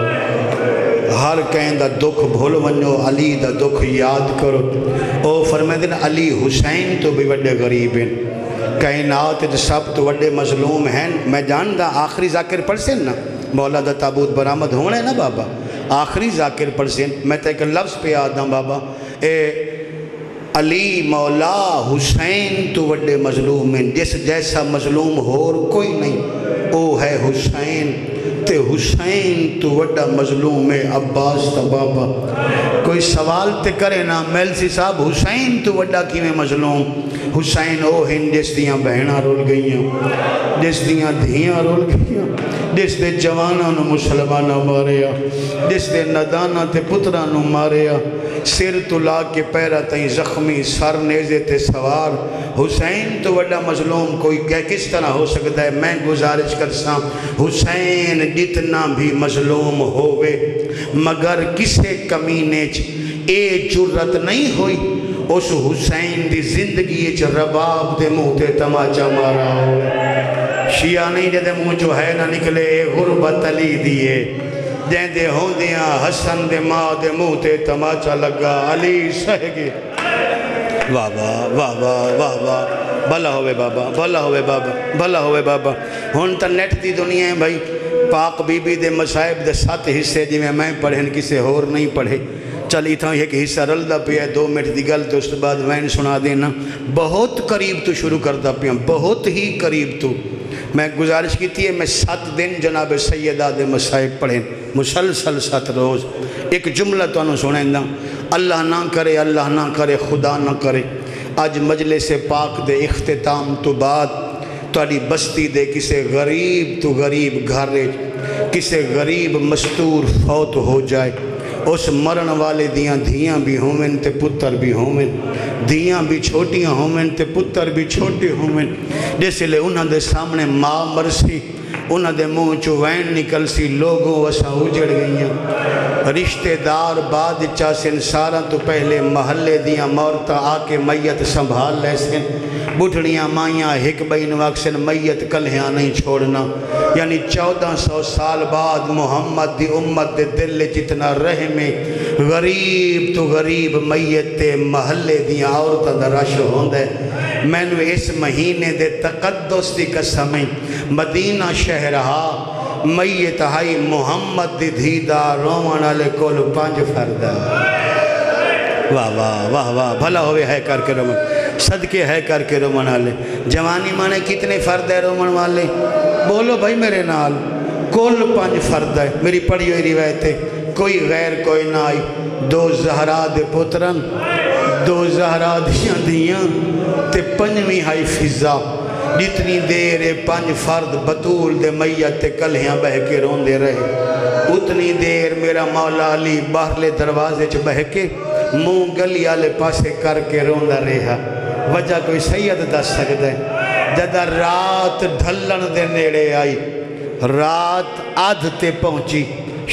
ہر کہیں دا دکھ بھول ونجو علی دا دکھ یاد کرو۔ او فرمائے علی حسین تو بھی وڈے غریب ہیں، کائنات سب تو وڈے مظلوم ہیں۔ میں جاندہ آخری ذاکر پڑھ سے نا، مولا دا تابوت برآمد ہونے نا بابا، آخری ذاکر پڑھ سے میں تے ایک لفظ پہ آدھا بابا، اے علی مولا حسین تو وڈے مظلوم ہیں، جس جیسا مظلوم ہور کوئی نہیں، او ہے حسین، تے حسین تو وڈا مظلوم ہے عباس تا بابا۔ کوئی سوال تے کرے نا میلسی صاحب حسین تو وڈا کی میں مظلوم؟ حسین او ہیں جس دیاں بہناں رول گئیاں، جس دیاں دھیاں رول گئیاں، جس دے جواناں نو مسلمانہ ماریا، جس دے ندانہ تے پترہ نو ماریا، سر تو لا کے پیرہ تائیں زخمی، سر نیزے تے سوار۔ حسین تو وڈا مظلوم کوئی کس طرح ہو سکتا ہے؟ میں گزارش کرساں حسین جتنا بھی مظلوم ہوئے مگر کسے کمینے اے جرت نہیں ہوئی اس حسین دی زندگی رباب دے منہ تے تماچا مارا ہوئے۔ شیعہ نہیں جدے منہ جو ہے نہ نکلے غربت علی دیئے، جہن دے ہوں دیاں حسن دے ماں دے منہ تے تماچا لگا علی سہ گے۔ واہ واہ واہ واہ واہ واہ، بھلا ہوئے بابا، بھلا ہوئے بابا، بھلا ہوئے بابا۔ ہون تا نیٹ دی دنیا ہے بھائی، پاک بی بی دے مصائب دے 7 حصے جی میں پڑھیں کسے اور نہیں پڑھے، چل اتنا ایک حصہ رلدہ پیا 2 منٹ دی گل تو اس بعد وین سنا دینا، بہت قریب تو شروع کرتا پیا، بہت ہی قریب تو۔ میں گزارش کی تھی ہے میں 7 دن جناب سیدہ دے مصائب پڑھیں، مسلسل 7 روز۔ ایک جملہ تو انہوں سنیں دا، اللہ نہ کرے، اللہ نہ کرے، خدا نہ کرے، آج مجلس پاک دے اختتام تو بعد تاری بستی دے کسے غریب تو غریب گھرے، کسے غریب مستور فوت ہو جائے، اس مرن والے دیاں دھیاں بھی ہومن تے پتر بھی ہومن، دھیاں بھی چھوٹیاں ہومن تے پتر بھی چھوٹے ہومن، جیسے لے انہاں دے سامنے ماں مرسی، انہاں دے منہ چو وین نکل سی، لوگوں وسا اجڑ گئیاں، رشتہ دار بعد چاسن سارا تو پہلے محلے دیاں مورتا آکے میت سنبھال لے سن، بڑھڑیاں مائیاں ہک بین واکسن میت کلہیاں نہیں چھوڑنا، یعنی 1400 سال بعد محمد دی امت دے دل جتنا رحمے، غریب تو غریب میت تے محلے دیاں عورتہ دا رش ہوندے، میں نے اس مہینے دے تقدس دی قسمیں مدینہ شہرہا میت ہائی محمد دی دھیدہ رومن والے کول 5 فرد واہ واہ واہ واہ بھلا ہوئے ہے کر کے رومن صدقے ہے کر کے رومن والے جوانی مانے کتنے فرد ہے رومن والے بولو بھائی میرے نال کل 5 فرد ہے میری پڑھی ہوئی روایت ہے کوئی غیر کوئی نہ آئی 2 زہرا دے پترن 2 زہرا دیاں دیاں تے 5ویں ہائی فضا جتنی دیر 5 فرد بطول دے میت تے کلہیاں بہ کے رون دے رہے اتنی دیر میرا مولا علی باہرلے دروازے چ بہ کے منہ گلی آلے پاسے کر کے رون دا رہا وجہ کوئی سید دس سکتا ہے جدہ رات ڈھلن دے نیڑے آئی رات آدھ تے پہنچی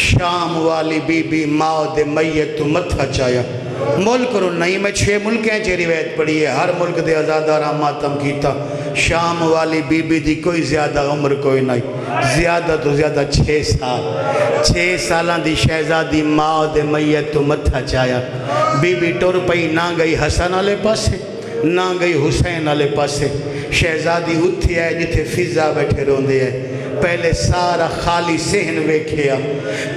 شام والی بی بی ماں دے میت تو متھا چایا ملک رو نہیں میں 6 ملکیں چی روایت پڑھی ہے ہر ملک دے آزادارہ ماتم کیتا شام والی بی بی دی کوئی زیادہ عمر کوئی نہیں زیادہ تو زیادہ 6 سال 6 سالان دی شہزادی ماں دے میت تو متھا چایا بی بی ٹور پئی نہ گئی حسن آلے پاسے نہ گئی حسین آلے پاسے شہزادی اٹھی ہے جتھے فضا بیٹھے روندے ہے پہلے سارا خالی سہن ویکھیا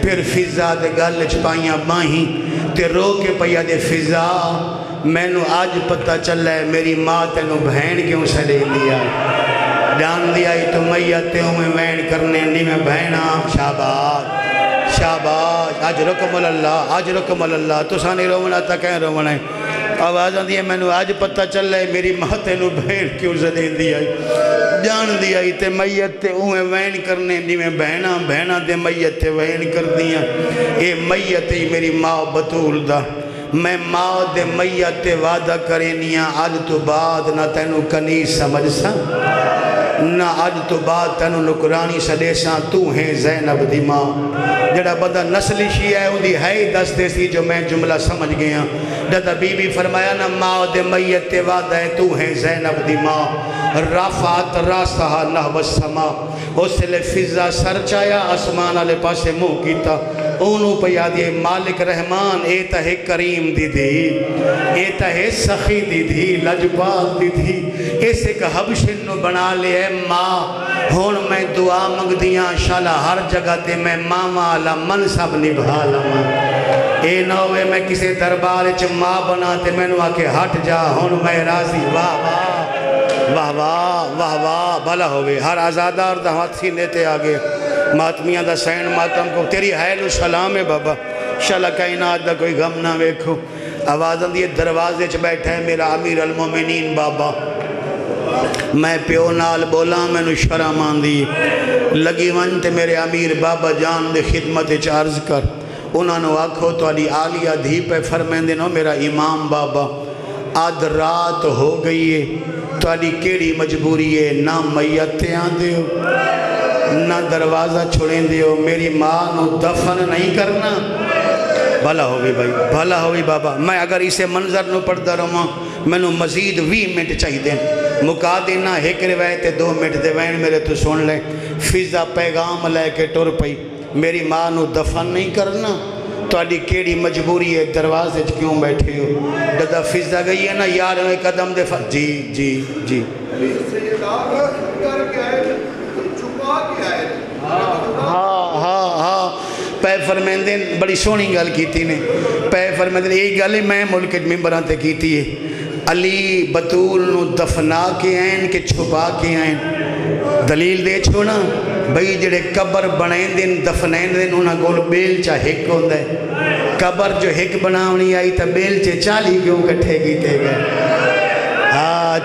پھر فضا دے گل چپائیاں باہیں تے رو کے پیا دے فضا میں نو آج پتہ چلا ہے میری ماں تینو بہن کیوں سلے دیا جان دیا ہی تو میت میں وین کرنے نہیں میں بہنا شاباش شاباش اجرکم اللہ تو سانی رومنا تا کہیں رومنا ہے آواز آن دیا میں نو آج پتہ چل ہے میری ماں تینو بہن کیوں زدین دیا ہے جان دیا ہی تے میت تے اوہیں وین کرنے نہیں میں بہنا دے میت تے وین کر دیا اے میت ہی میری ماں بطول دا میں ماں دے میت تے وعدہ کرینیاں آج تو بعد نہ تینو کنی سمجھ سا نہ آج تو بعد تینو نکرانی سدے سا تو ہیں زینب دی ماں جڑا بندہ نسلی شیعہ ہے ان دی ہے دستے سی جو میں جملہ سمجھ گیا جدہ بی بی فرمایا نا ماں دے میت تے وعدہ ہے تو ہیں زینب دی ماں رافعت راسہا نحو السما اس لے فضا سر چایا اسمان آلے پاسے منہ کیتا اونوں پہ یادی مالک رحمان اے تہے کریم دی دی اے تہے سخی دی دی لجبال دی دی اس ایک حبشن نو بنا لے اے ماں ہون میں دعا مانگ دیاں شالا ہر جگہ تے میں ماں والا منصب نبھا لما اے نہ ہوئے میں کسی دربار چ ماں بنا تے میں نو آکے ہٹ جا ہون میں راضی واہ واہ واہ واہ واہ واہ بھلا ہوئے ہر آزادار دا ہاتھ سینے تے آگے ماتمیاں دا سین ماتم کو تیری حیل و سلام ہے بابا شالا کائنات دا کوئی غم نہ ویکھو آواز اندیے دروازے چ بیٹھا ہے میرا امیر المومنین بابا میں پیو نال بولا میں نو شرم آندی لگی ونتے میرے امیر بابا جان دے خدمت عرض کر انہوں نے آکھو تو علی آلیہ دھی پہ فرمین دینو میرا امام بابا آدھ رات ہو گئی ہے تو علی کیڑی مجبوری ہے نہ میتے آن دیو نہ دروازہ چھوڑیں دیو میری ماں نو دفن نہیں کرنا بھلا ہوئی بھائی بھلا ہوئی بابا میں اگر اسے منظر نو پڑھتا رہا میں نو مزید 20 منٹ چاہی دیں مکا دینا ایک روایت 2 منٹ دے وین میرے تو سن لیں فضا پیغام لے کے ٹور پئی میری ماں نو دفن نہیں کرنا تو آڈی کیڑی مجبوری ہے دروازے کیوں بیٹھے ہو دادا فضا گئی ہے نا یار میں قدم دے جی جی جی ہاں پہ فرمیندین بڑی سونی گل کیتی نے پہ فرمیندین ایک گل میں ملک ممبران تے کیتی ہے علی بطول نو دفنا کے آئین کہ چھپا کے آئین دلیل دے چھونا بھئی جڑے قبر بنائیں دن دفنائیں دن انہاں گول بیل چا ہک ہوندہ ہے قبر جو ہک بناونی آئی تا بیل چے 40 کیوں کٹھے کیتے گئے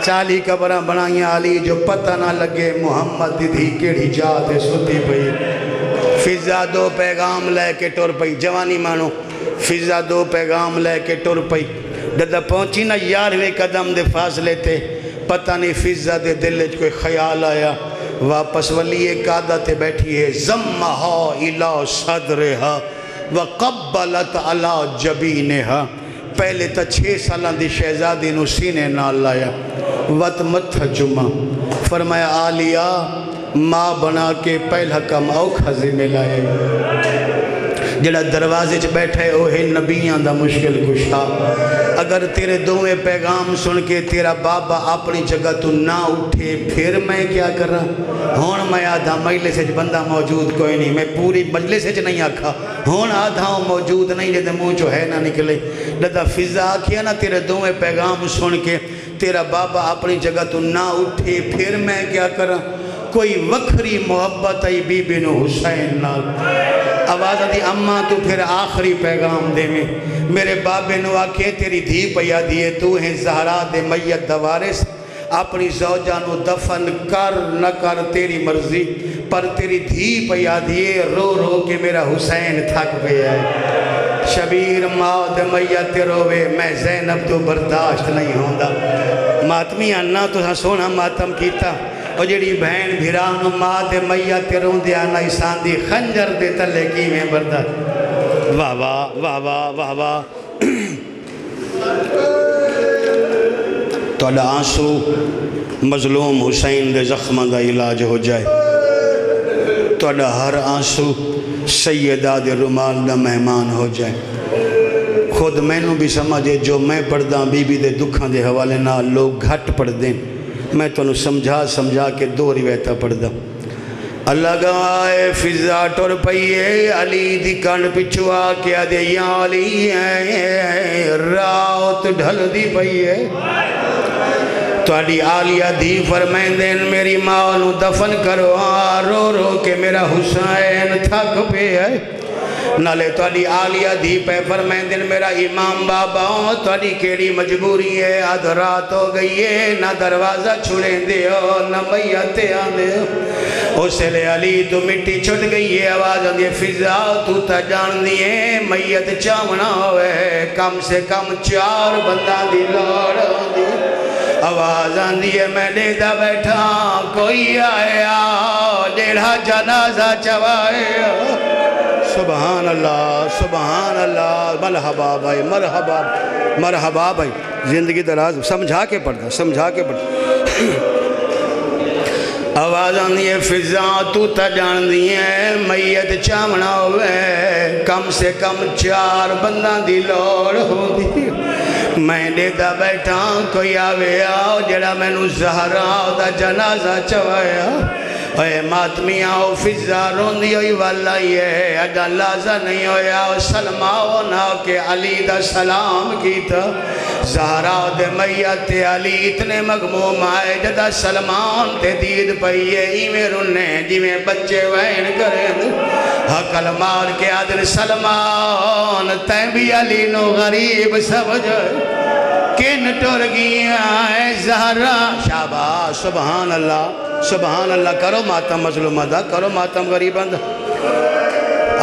40 قبران بنائیاں علی جو پتہ نہ لگے محمد دی کیڑی جاتے ستی پئی فضا 2 پیغام لے کے ٹور پئی جوانی مانو فضا 2 پیغام لے کے ٹور پئی دادا پہنچی نا 11ویں قدم دے فاصلے تے پتہ نہیں فضا دے دل کوئی خیال آیا واپس ولی ایک قادہ تے بیٹھی ہے زمہا الہ صدرہا وقبلت علی جبینہا پہلے تا 6 سالان دی شہزادی نو سینے نال لایا وط مت جمعہ فرمایا آلیہ ماں بنا کے پہلا کم اوکھا زمیں لائے جڑا دروازے چ بیٹھا ہے وہ ہے نبیاں دا مشکل کشا۔ اگر تیرے دوویں پیغام سن کے تیرا بابا اپنی جگہ تو نہ اٹھے پھر میں کیا کر رہا ہون؟ میں آدھا مجلس سے بندہ موجود کوئی نہیں، میں پوری مجلس سے نہیں آکھا ہون آدھا موجود نہیں جدے منہ چو ہے نہ نکلے لدہ فضا کیا نا تیرے دوویں پیغام سن کے تیرا بابا اپنی جگہ تو نہ اٹھے پھر میں کیا کر رہا؟ کوئی وکھری محبت آئی بی بی نو حسین نال آواز دی اماں تو پھر آخری پیغام دے میں میرے بابے نو آکھے تیری دھی پیا دیئے تو ہے زہرا دے میت دوارس اپنی زوجہ نو دفن کر نہ کر تیری مرضی پر تیری دھی پیا دیئے رو رو کے میرا حسین تھک پہ ہے۔ شبیر ماں دے میت روے میں زینب تو برداشت نہیں ہوندہ۔ ماتمی آنا تو سونا ماتم کیتا اور جڑی بہن بھیرانو ماں دے میت رون دے آنا اسان دی خنجر دے تلے کی میں برداشت۔ واہ واہ واہ واہ واہ واہ تو اللہ آنسو مظلوم حسین دے زخمہ دا علاج ہو جائے، تو اللہ ہر آنسو سیدہ دے رومال دا مہمان ہو جائے۔ خود میں نو بھی سمجھے جو میں پڑھدا بی بی دے دکھاں دے حوالے نہ لوگ گھٹ پڑھ دیں، میں تو انہوں سمجھا کے دو روایتہ پڑھدا۔ اللہ گوائے فضا ٹور پئیے علی دی کان پچھوا کیا دے یا علی رات ڈھل دی پئیے تو علی آلیہ دی فرمائن دین میری ماں نو دفن کرو رو رو کے میرا حسین تھک پہ ہے نالے تو علی آلیہ دی پہ فرمائن دین میرا امام بابا تو علی کیڑی مجبوری ہے آدھ رات ہو گئی ہے نہ دروازہ چھوڑیں دے نہ میتے آنے اسے لے علی تو مٹی چھٹ گئی ہے آواز آدھے فضا تو تا جان دیئے میت چامنا ہوئے کم سے کم 4 بندہ دی لوڑ دی آواز آندھی ہے میں دیدہ بیٹھا کوئی آیا ڈیڑھا جنازہ چوائے سبحان اللہ مرحبا بھائی مرحبا بھائی زندگی دراز سمجھا کے پڑھتا آواز آندھی ہے فضا تو تا جان دیئے میت چامنا ہوئے کم سے کم 4 بندہ دی لوڑ ہو دی میں دیدہ بیٹھا کوئی آوے آؤ جڑا میں نو زہرا دا جنازہ چوایا اے ماتمی آؤ فضا روندی ہوئی والا یہ اگا لازہ نہیں ہویا سلمہ ہونا کہ علی دا سلام کی تھا زہرا دے میت علی اتنے مغموم آئے جدا سلمان تے دید پئیے ایمیں رننے جی میں بچے وین کریں حقل مار کے آدھر سلمان تین بھی علی نو غریب سمجھے کن ٹور گیا ہے زہرا شاباش سبحان اللہ کرو ماتم مظلوم دا کرو ماتم غریب دا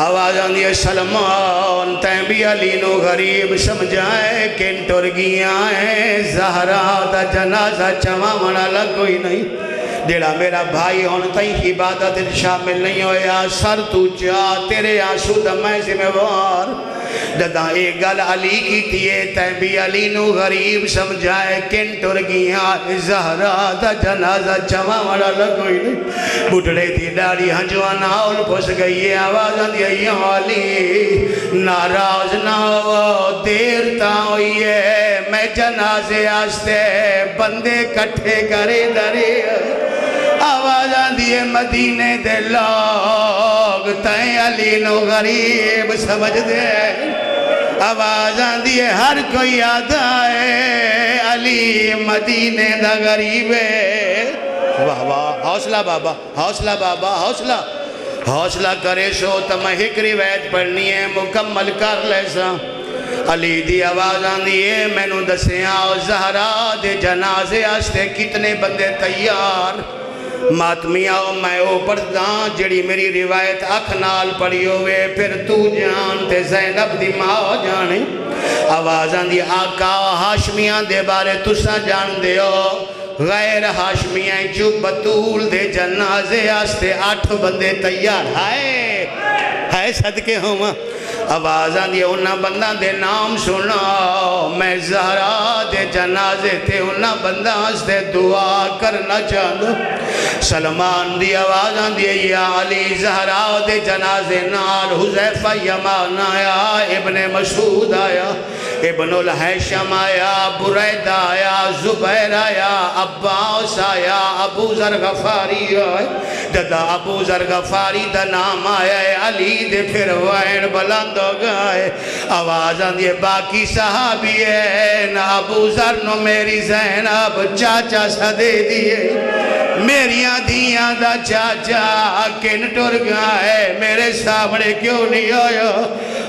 آواز آندھی ہے سلمان تین بھی علی نو غریب سمجھائے کن ٹور گیا ہے زہرا دا جنازہ چوامنا لگ کوئی نہیں جڑا میرا بھائی ہون تائیں عبادت شامل نہیں ہویا سر تو چاہ تیرے آنسو دا میں ذمہ وار جدہ ایک گل علی کی تیئے تین بھی علی نو غریب سمجھائے کن ٹور گیا زہرا دا جنازہ چوامنا لگوئی نہیں بٹھڑے تھی ڈاڑی ہنجوانا اور پھس گئی ہے آواز آندھی ہے یا علی ناراض نہ ہو دیر تا ہوئی ہے میں جنازے آستے بندے کٹھے کرے درے آواز آندھی ہے مدینے دے لوگ تائیں علی نو غریب سمجھ دے آواز آندھی ہے ہر کوئی آدھا ہے علی مدینے دا غریب ہے واہ واہ حوصلہ بابا حوصلہ کرے سو تم ایک روایت پڑھنی ہے مکمل کر لے سا علی دی آواز آندھی ہے میں نو دسے آؤ زہرا دے جنازے آستے کتنے بندے تیار ماتمی آؤ میں او پڑھدا جڑی میری روایت اکھ نال پڑھی ہوئے پھر تو جان تے زینب دی ماں جانے آواز آندھی آقا ہاشمیاں دے بارے تسا جان دے ہو غیر ہاشمیاں جو بطول دے جنازے آستے 8 بندے تیار ہائے صدقے ہوں آواز آندی انہاں بندہ دے نام سنا میں زہرا دے جنازے تے انہاں بندہ سے دعا کرنا چاہوں سلمان دی آواز آندی یا علی زہرا دے جنازے نال حذیفہ یمان آیا ابن مسعود آیا ابن الحیشم آیا برید آیا زبیر آیا عباس آیا ابو ذر غفاری آیا جدا ابو ذر غفاری دا نام آیا علی دے پھر وین بلند ہو گئے آواز آندھے باقی صحابی ہے نا ابو ذر نو میری زینب چاچا سا دے دیئے میریاں دیاں دا چاچا کن ٹر گئے میرے سامنے کیوں نہیں آیا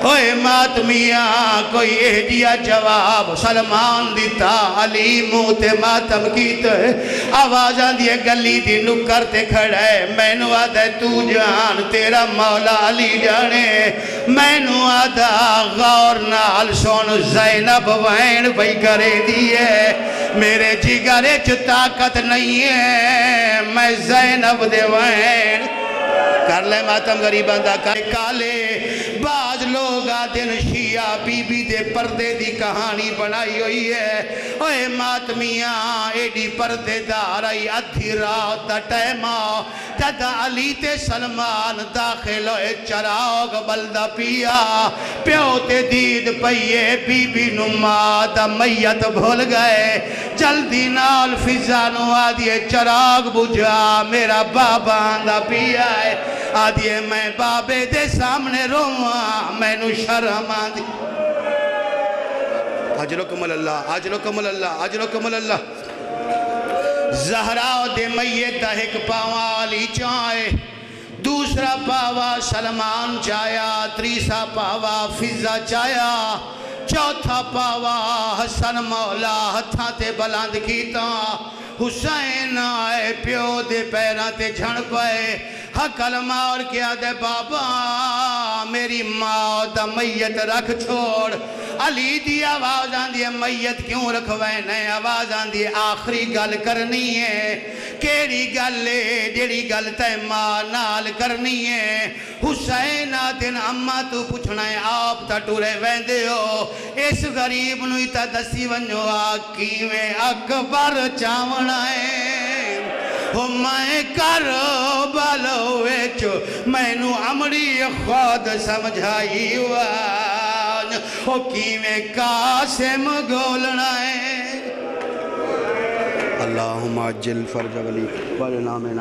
اوہ ماتمیاں کوئی اہدیہ جواب سلمان دیتا علی موت ماتم کیتا ہے آوازاں دیئے گلی دی نکر تے کھڑے میں نو آدھے تو جان تیرا مولا علی جانے میں نو آدھا غور نال سون زینب وین بھئی کرے دیئے میرے جگرے چھ طاقت نہیں ہے میں زینب دے وین کر لے ماتم غریباں دا کالے بعض لوگ آدھن شیعہ بی بی دے پردے دی کہانی بنائی ہوئی ہے اوہ ماتمیاں ایڈی پردے دار آئی ادھی رات دا ٹیمہ جد علی تے سلمان داخل ہوئے چراغ بلدہ پیا پیو تے دید پئیے بی بی نما دا میت بھول گئے جلدی نال فضانو آدھیے چراغ بجھا میرا بابا دا پیا ہے آدھیے میں بابے دے سامنے رواں میں نو شرم آدھی عجلکم اللہ عجلکم اللہ عجلکم اللہ زہرا دے میت ایک پاوا علی چاہے دوسرا پاوا سلمان چایا تیسرا پاوا فضا چایا چوتھا پاوا حسن مولا ہتھاں تے بلند کیتا حسین آئے پیو دے پیران تے جھڑ پائے کلمہ اور کیا دے بابا میری ماں دا میت رکھ چھوڑ علی دی آواز آندھی ہے میت کیوں رکھوائے نئے آواز آندھی ہے آخری گل کرنی ہے کیڑی گل لے جیڑی گل تے ماں نال کرنی ہے حسین دن اممہ تو پوچھنا ہے آپ تا ٹورے ویندے ہو اس غریب نوی تا دسی ونجو آکی میں اکبر چاونا ہے میں کر بالوے چو میں نو عمری خود سمجھائی وان او کیویں قاسم گولنا ہے اللہم عجل فرج ولی ولنا من